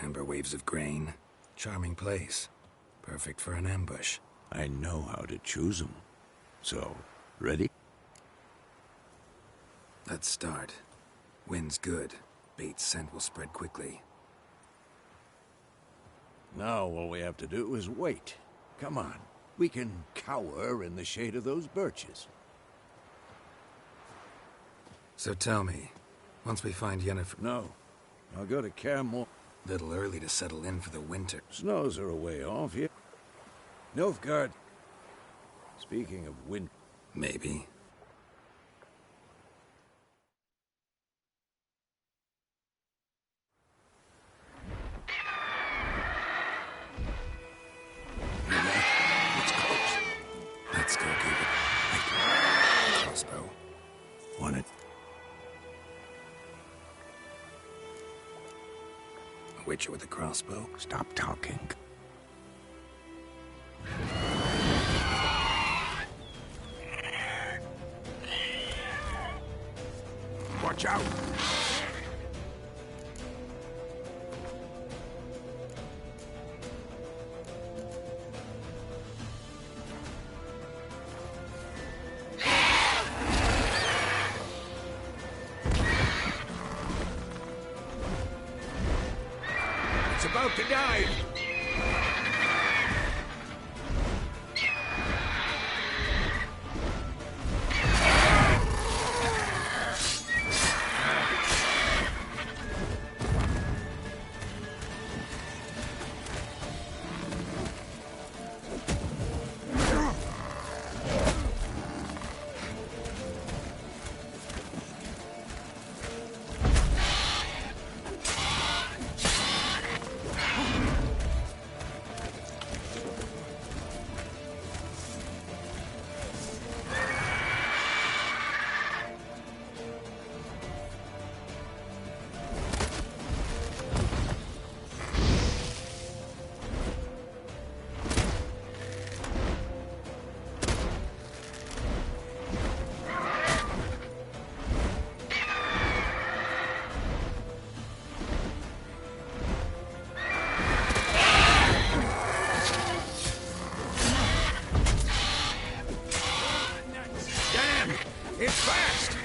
Amber waves of grain. Charming place. Perfect for an ambush. I know how to choose them. So, ready? Let's start. Wind's good. Bait's scent will spread quickly. Now all we have to do is wait. Come on. We can cower in the shade of those birches. So tell me, once we find Yennefer... No. I'll go to Caremore. Little early to settle in for the winter. Snows are a way off here. Nilfgaard. Speaking of wind... Maybe. It's close. Let's go give it... Wait. Crossbow. Want it? A witcher with a crossbow? Stop talking. Watch out! It's about to dive! It's fast!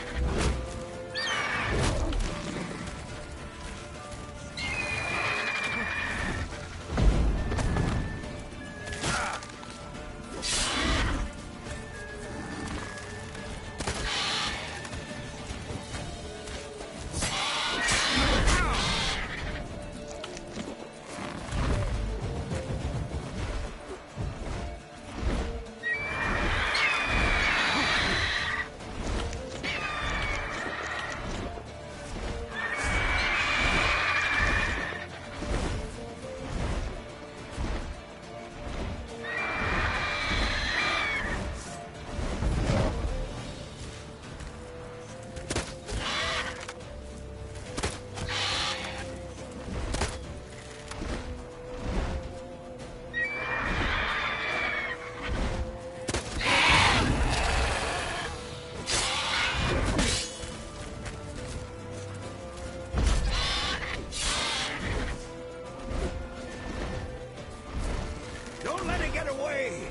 Don't let it get away!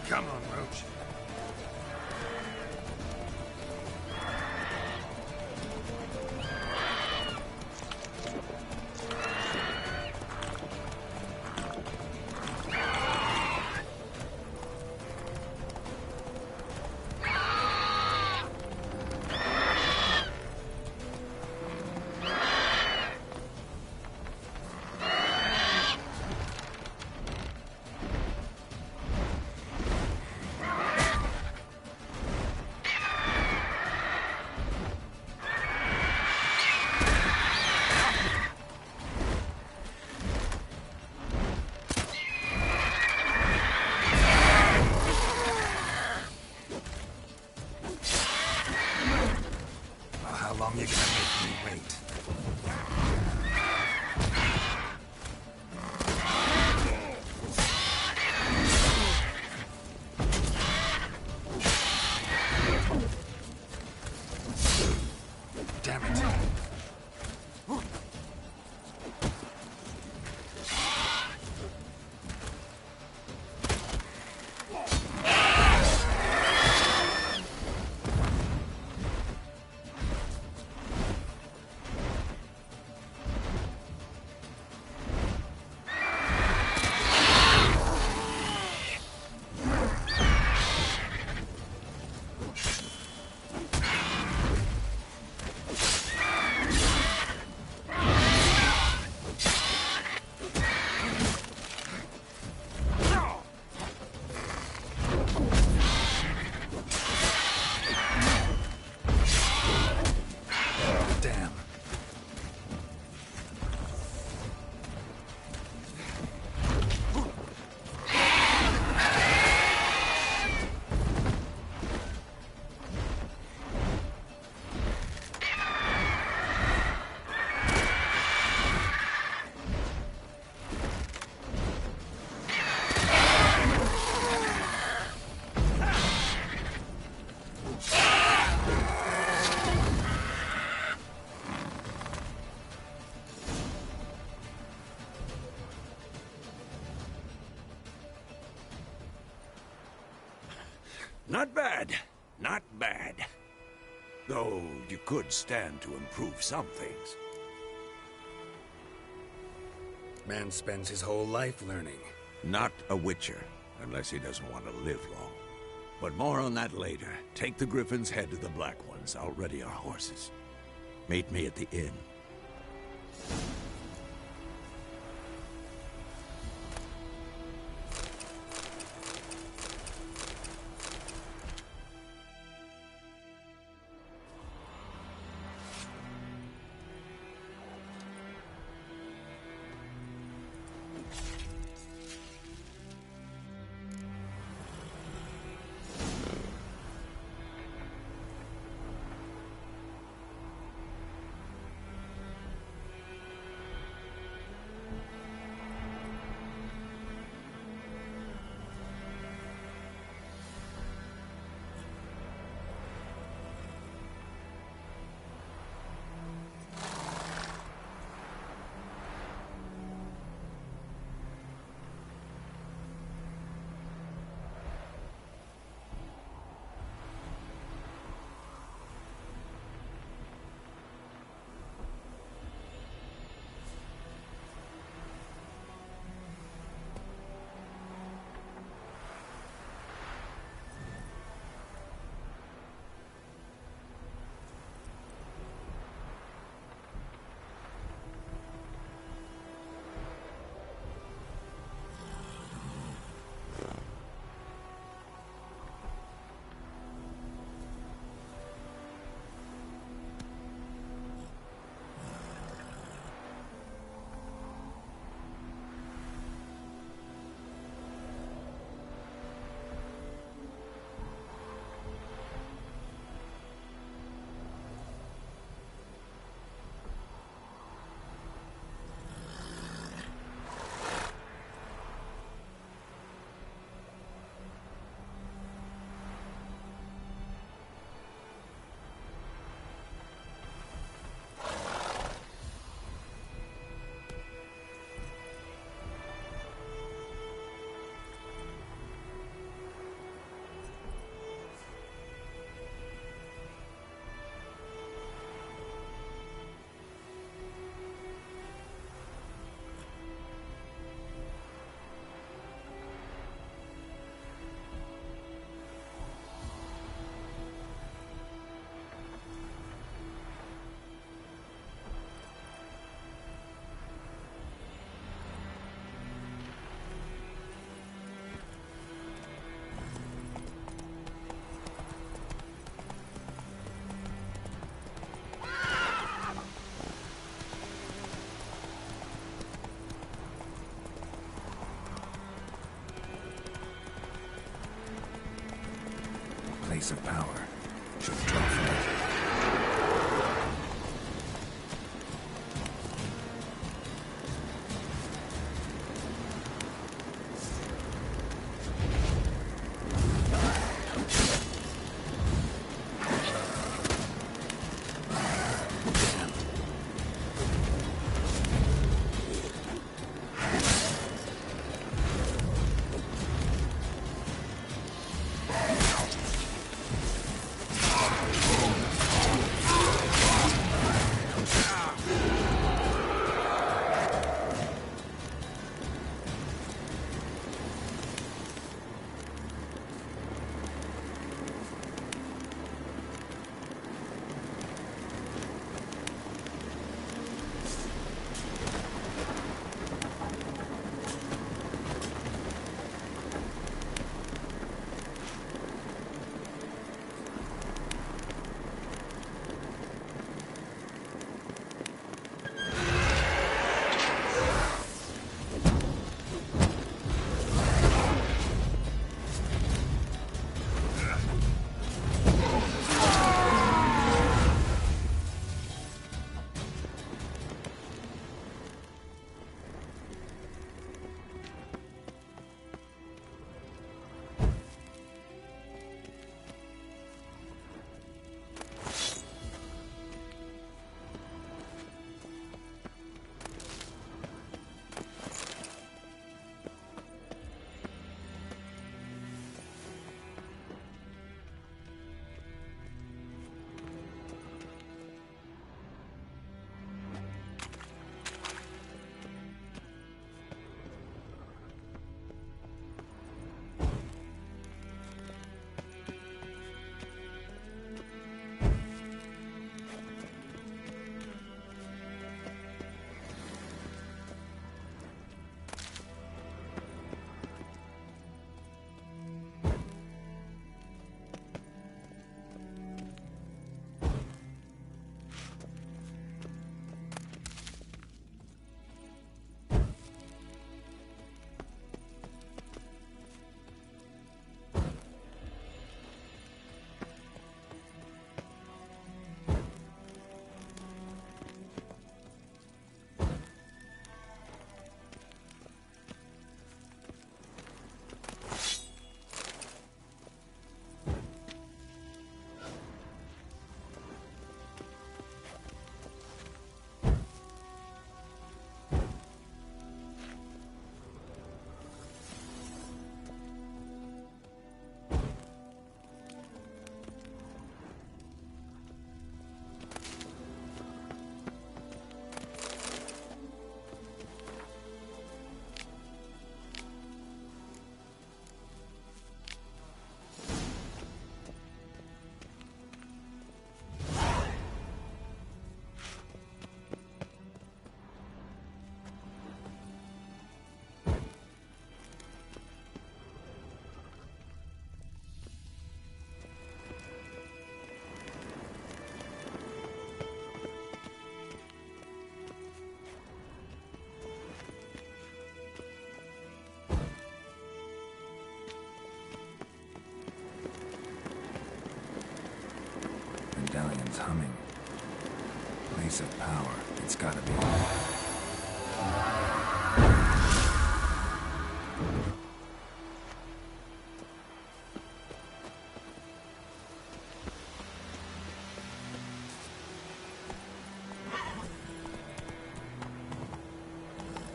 Come on, Roach. long you gonna make me wait? Damn it. Not bad. Not bad. Though you could stand to improve some things. Man spends his whole life learning. Not a witcher, unless he doesn't want to live long. But more on that later. Take the Griffin's head to the Black Ones. I'll ready our horses. Meet me at the inn. Place of power. Should draw from it. medallion's humming. Place of power. It's gotta be.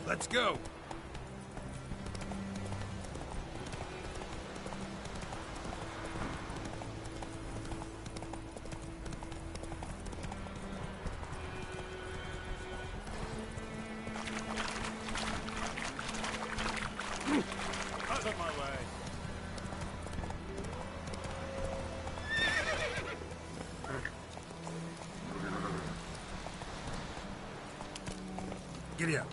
Let's go! Out of my way. Giddy up.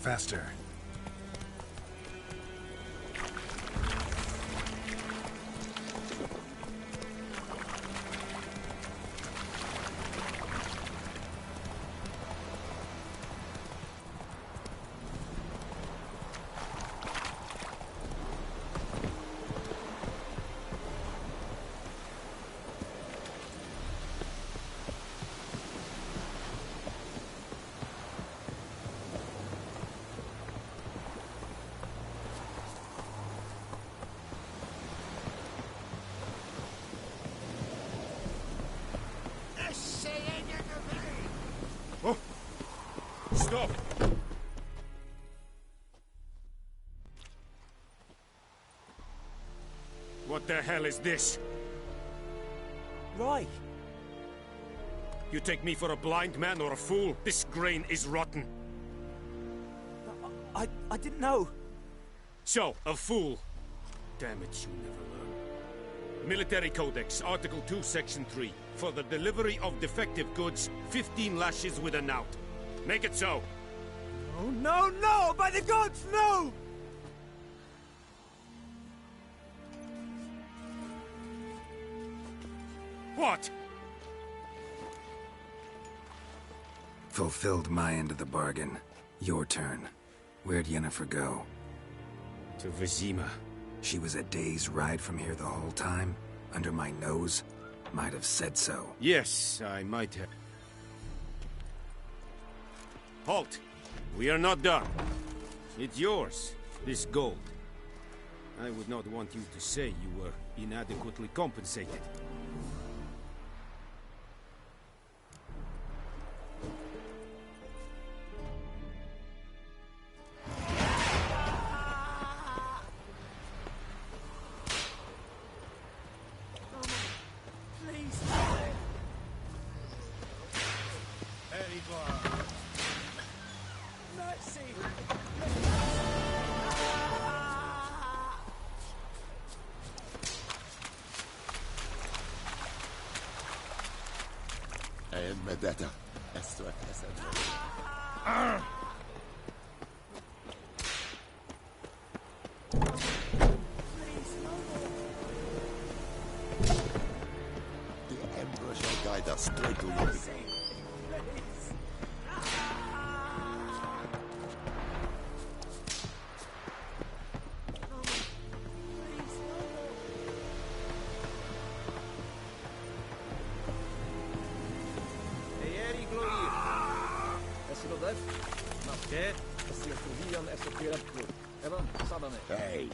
Faster. Oh! Stop! What the hell is this? Right. You take me for a blind man or a fool? This grain is rotten. I didn't know. So, a fool. Damn it, you never learn. Military Codex, Article 2, Section 3. For the delivery of defective goods, 15 lashes with a knout. Make it so. Oh, no, no! By the gods, no! What? Fulfilled my end of the bargain. Your turn. Where'd Yennefer go? To Vizima. She was a day's ride from here the whole time? Under my nose? Might have said so. Yes, I might have. Halt! We are not done. It's yours, this gold. I would not want you to say you were inadequately compensated. Vendetta. Esto es The Emperor shall guide us straight to your Hey.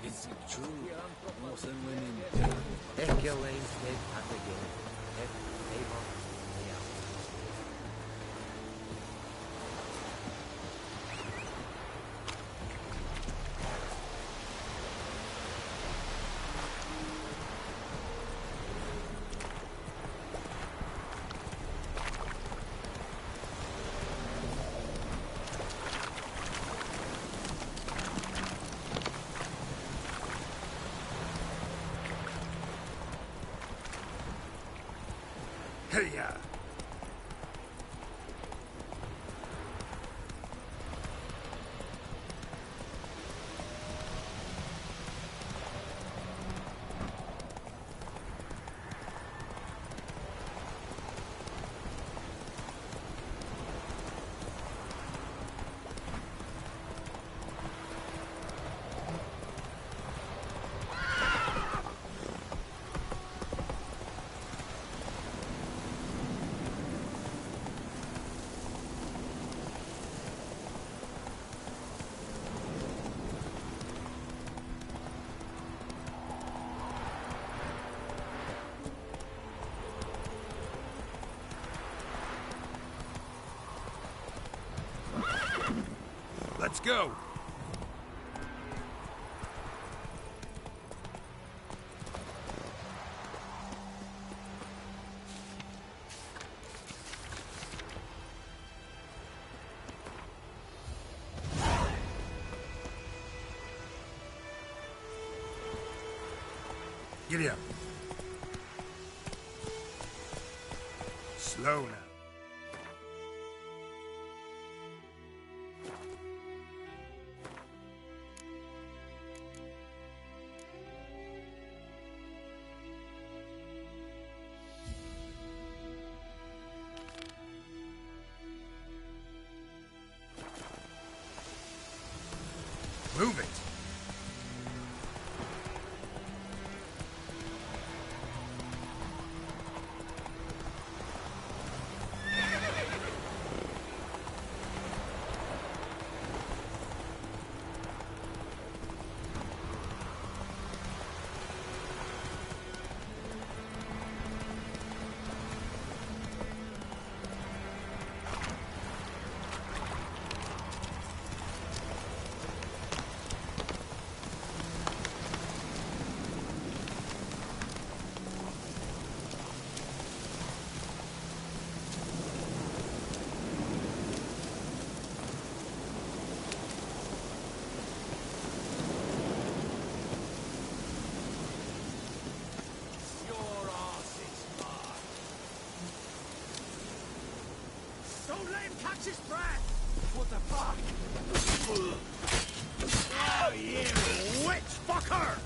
Is it true? More than women. Eculane's dead at the game. If Avon lay out. Hey-ya! Let's go! Giddy up. Slow now. Move it. Don't let him catch his breath! What the fuck? Oh, you witch fucker!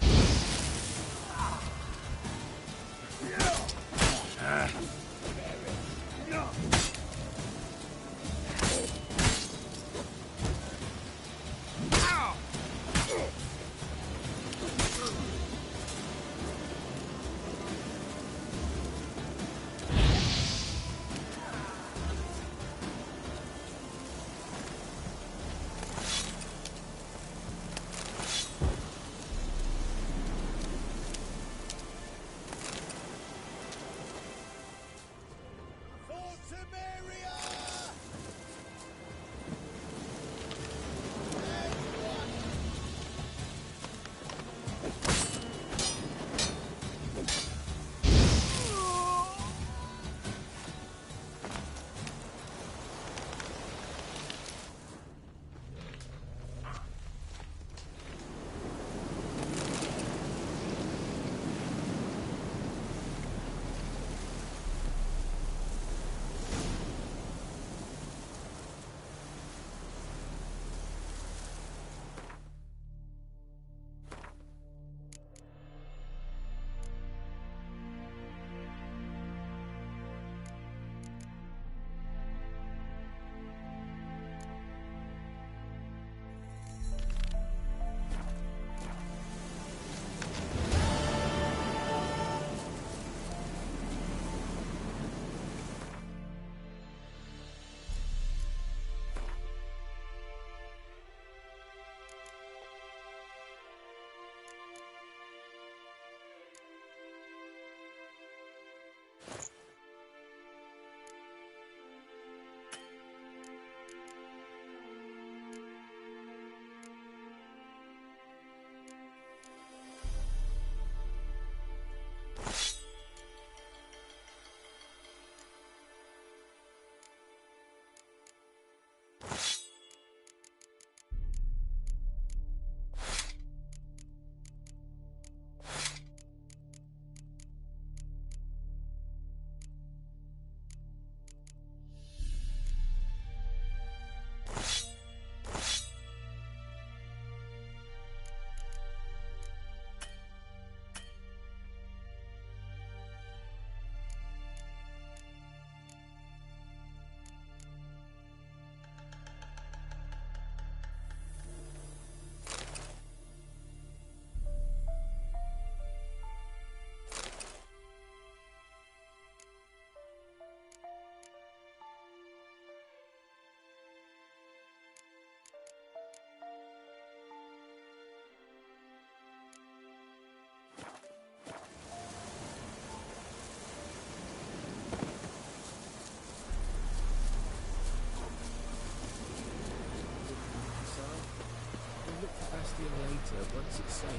once it's safe.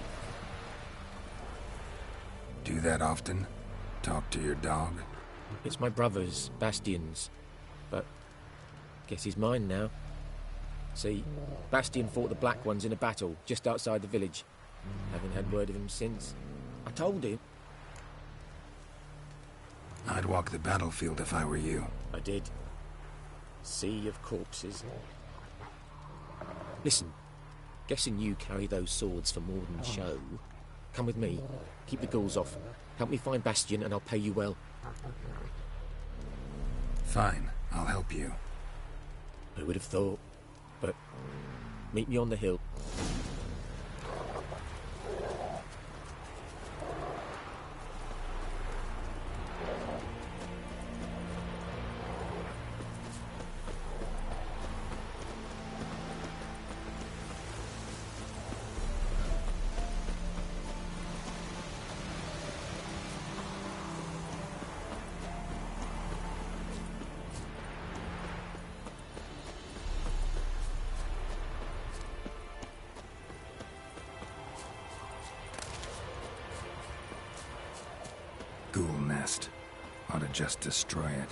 Do that often? Talk to your dog? It's my brother's, Bastian's. But guess he's mine now. See, Bastian fought the Black Ones in a battle just outside the village. Haven't had word of him since. I told him. I'd walk the battlefield if I were you. I did. Sea of corpses. Listen, guessing you carry those swords for more than show. Come with me. Keep the ghouls off. Help me find Bastian and I'll pay you well. Fine, I'll help you. Who would have thought? But meet me on the hill. Ghoul nest. Ought to just destroy it.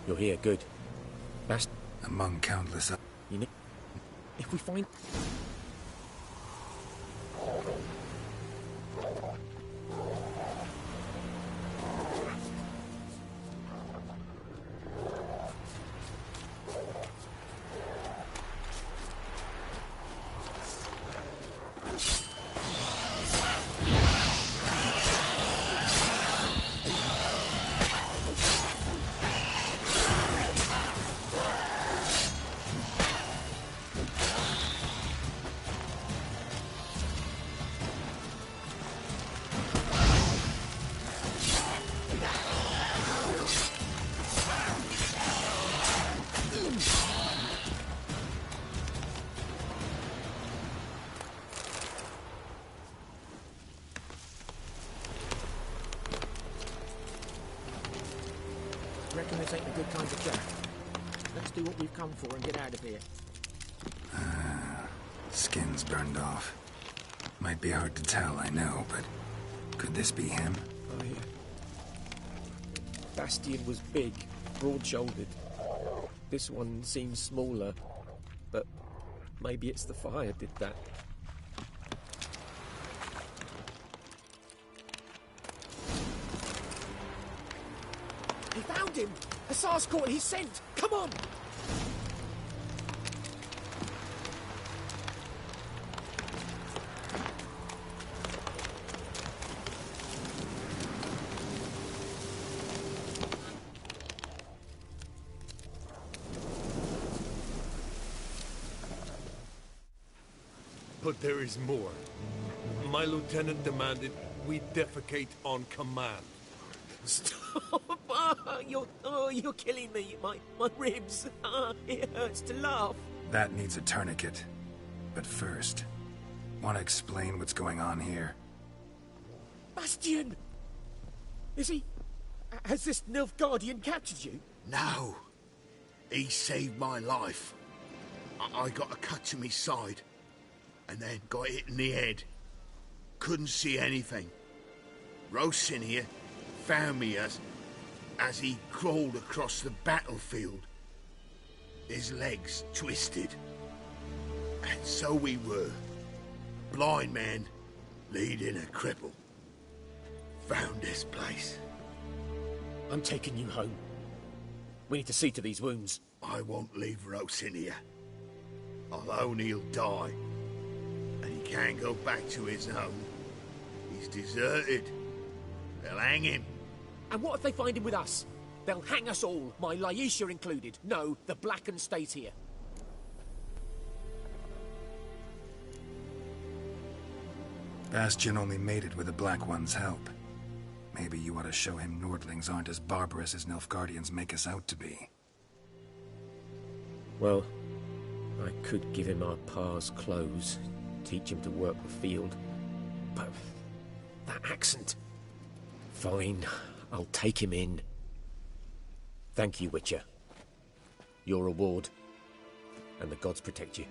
You're here, good. Among countless... You need... If we find... Reckon this ain't a good time to chat. Let's do what we've come for and get out of here. Skin's burned off. Might be hard to tell, I know, but could this be him? Oh, yeah. Bastian was big, broad-shouldered. This one seems smaller, but maybe it's the fire did that. He found him! Hussar's caught his scent! Come on! But there is more. My lieutenant demanded we defecate on command. Stop! You're killing me. My ribs. It hurts to laugh. That needs a tourniquet. But first, want to explain what's going on here? Bastian! Is he... Has this Nilfgaardian captured you? No. He saved my life. I got a cut to my side, and then got hit in the head. Couldn't see anything. Rosinia found me as he crawled across the battlefield. His legs twisted. And so we were. Blind man leading a cripple. Found this place. I'm taking you home. We need to see to these wounds. I won't leave Rosinia. I'll own he'll die. And he can't go back to his home. He's deserted. They'll hang him. And what if they find him with us? They'll hang us all, my Laisha included. No, the Blacken stays here. Bastian only made it with the Black One's help. Maybe you ought to show him Nordlings aren't as barbarous as Nilfgaardians make us out to be. Well, I could give him our pa's clothes, teach him to work the field. But that accent... Fine, I'll take him in. Thank you, Witcher. Your reward, and the gods protect you.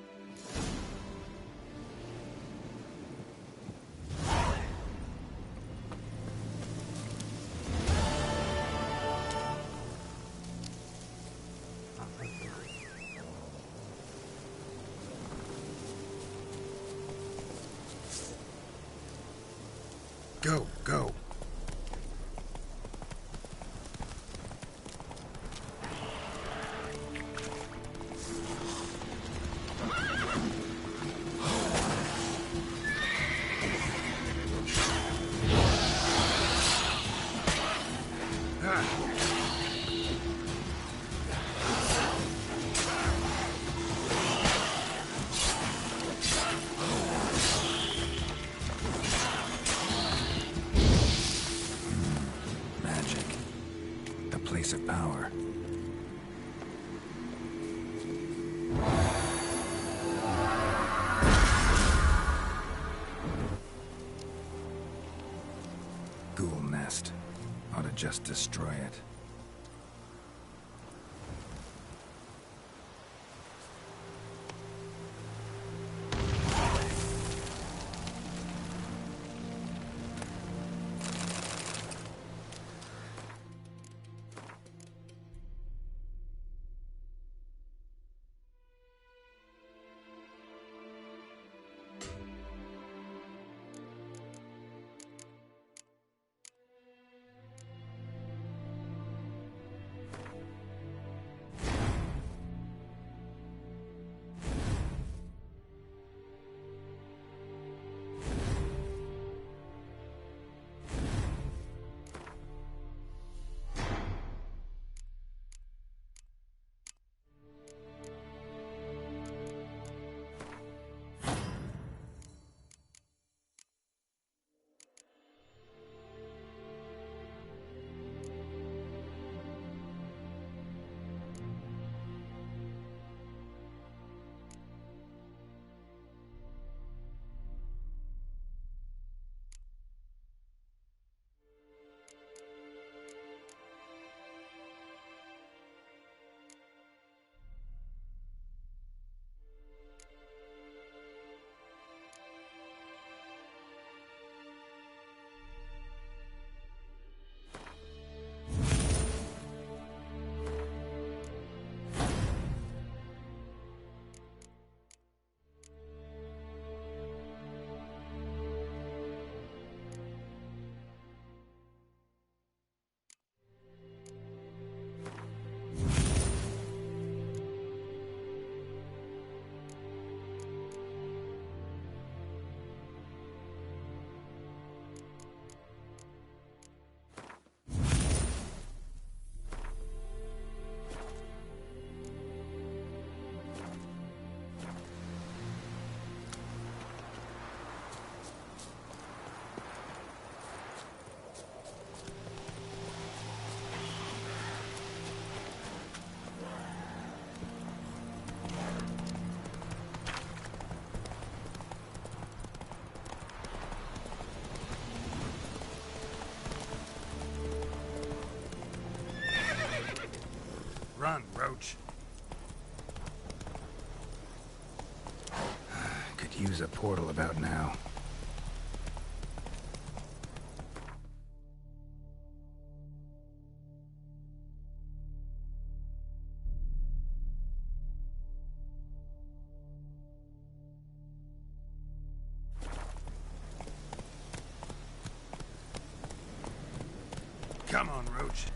Go, go. Place of power. Ghoul nest. Ought to just destroy it. use a portal about now. Come on, Roach.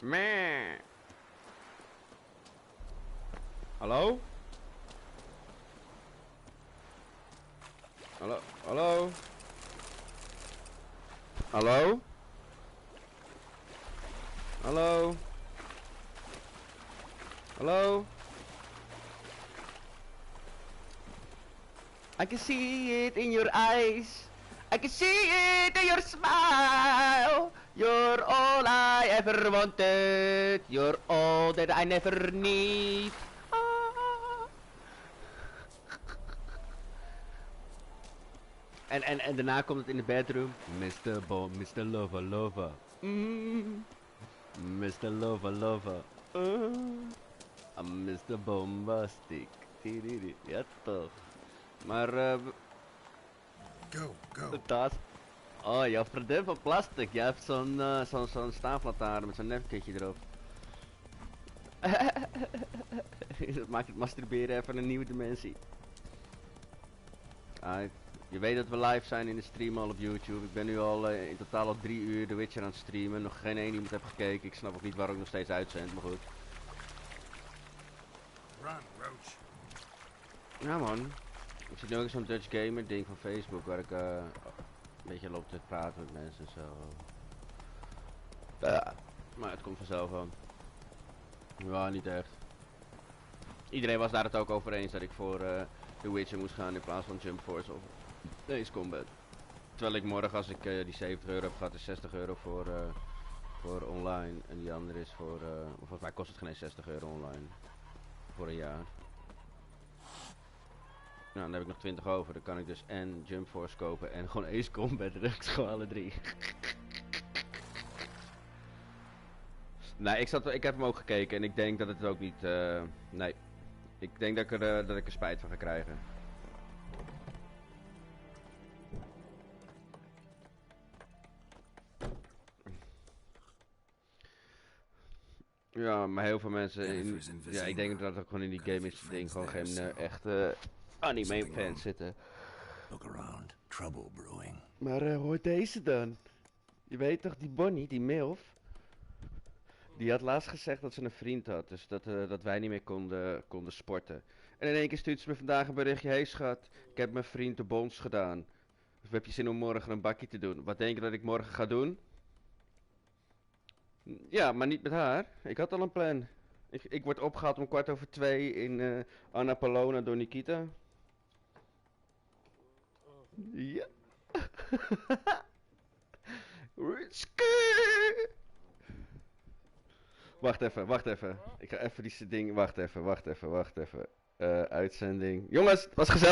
Meh. Hallo? Hallo? Hallo? Hallo? Hallo? Hallo? I can see it in your eyes. I can see it in your smile. You're all I ever wanted. You're all that I never need. En daarna komt het in de bedroom. Mr. Mr. Lover, Lover. Mr. Lover, Lover. I'm Mr. Bombastic. Ja toch. Maar Go. Dat. Oh, jouw vriendin van plastic. Jij hebt zo'n staaflantaarn met zo'n nefkitje erop. Dat maakt het masturberen even een nieuwe dimensie. Je weet dat we live zijn in de stream al op YouTube. Ik ben nu al in totaal al 3 uur The Witcher aan het streamen. Nog geen één iemand heeft gekeken. Ik snap ook niet waarom ik nog steeds uitzend, maar goed. Run, Roach. Ja man. Ik zit nu ook in zo'n Dutch Gamer ding van Facebook waar ik een beetje loop te praten met mensen en zo. Maar het komt vanzelf aan. Ja, niet echt. Iedereen was daar het ook over eens dat ik voor The Witcher moest gaan in plaats van Jump Force of Ace Combat. Terwijl ik morgen, als ik die 70 euro heb gehad, is 60 euro voor online. En die andere is voor, volgens mij kost het geen 60 euro online. Voor een jaar. Nou, dan heb ik nog 20 over. Dan kan ik dus en Jump Force kopen en gewoon Ace Combat. Dan heb ik gewoon alle 3. Nee, ik heb hem ook gekeken en ik denk dat het ook niet... nee. Ik denk dat ik er spijt van ga krijgen. Ja, maar heel veel mensen... ja, ik denk dat er gewoon in die game is ding gewoon geen echte anime fans zitten. Look around. Trouble brewing. Maar hoor deze dan. Je weet toch, die Bonnie, die milf? Die had laatst gezegd dat ze een vriend had, dus dat wij niet meer konden sporten. En in één keer stuurt ze me vandaag een berichtje. Hey schat, ik heb mijn vriend de bons gedaan. Dus heb je zin om morgen een bakkie te doen? Wat denk je dat ik morgen ga doen? Ja, maar niet met haar. Ik had al een plan. Ik word opgehaald om 2:15 in Annapolona door Nikita. Ja. Wacht even. Ik ga even die ding... Wacht even. Uitzending. Jongens, het was gezellig.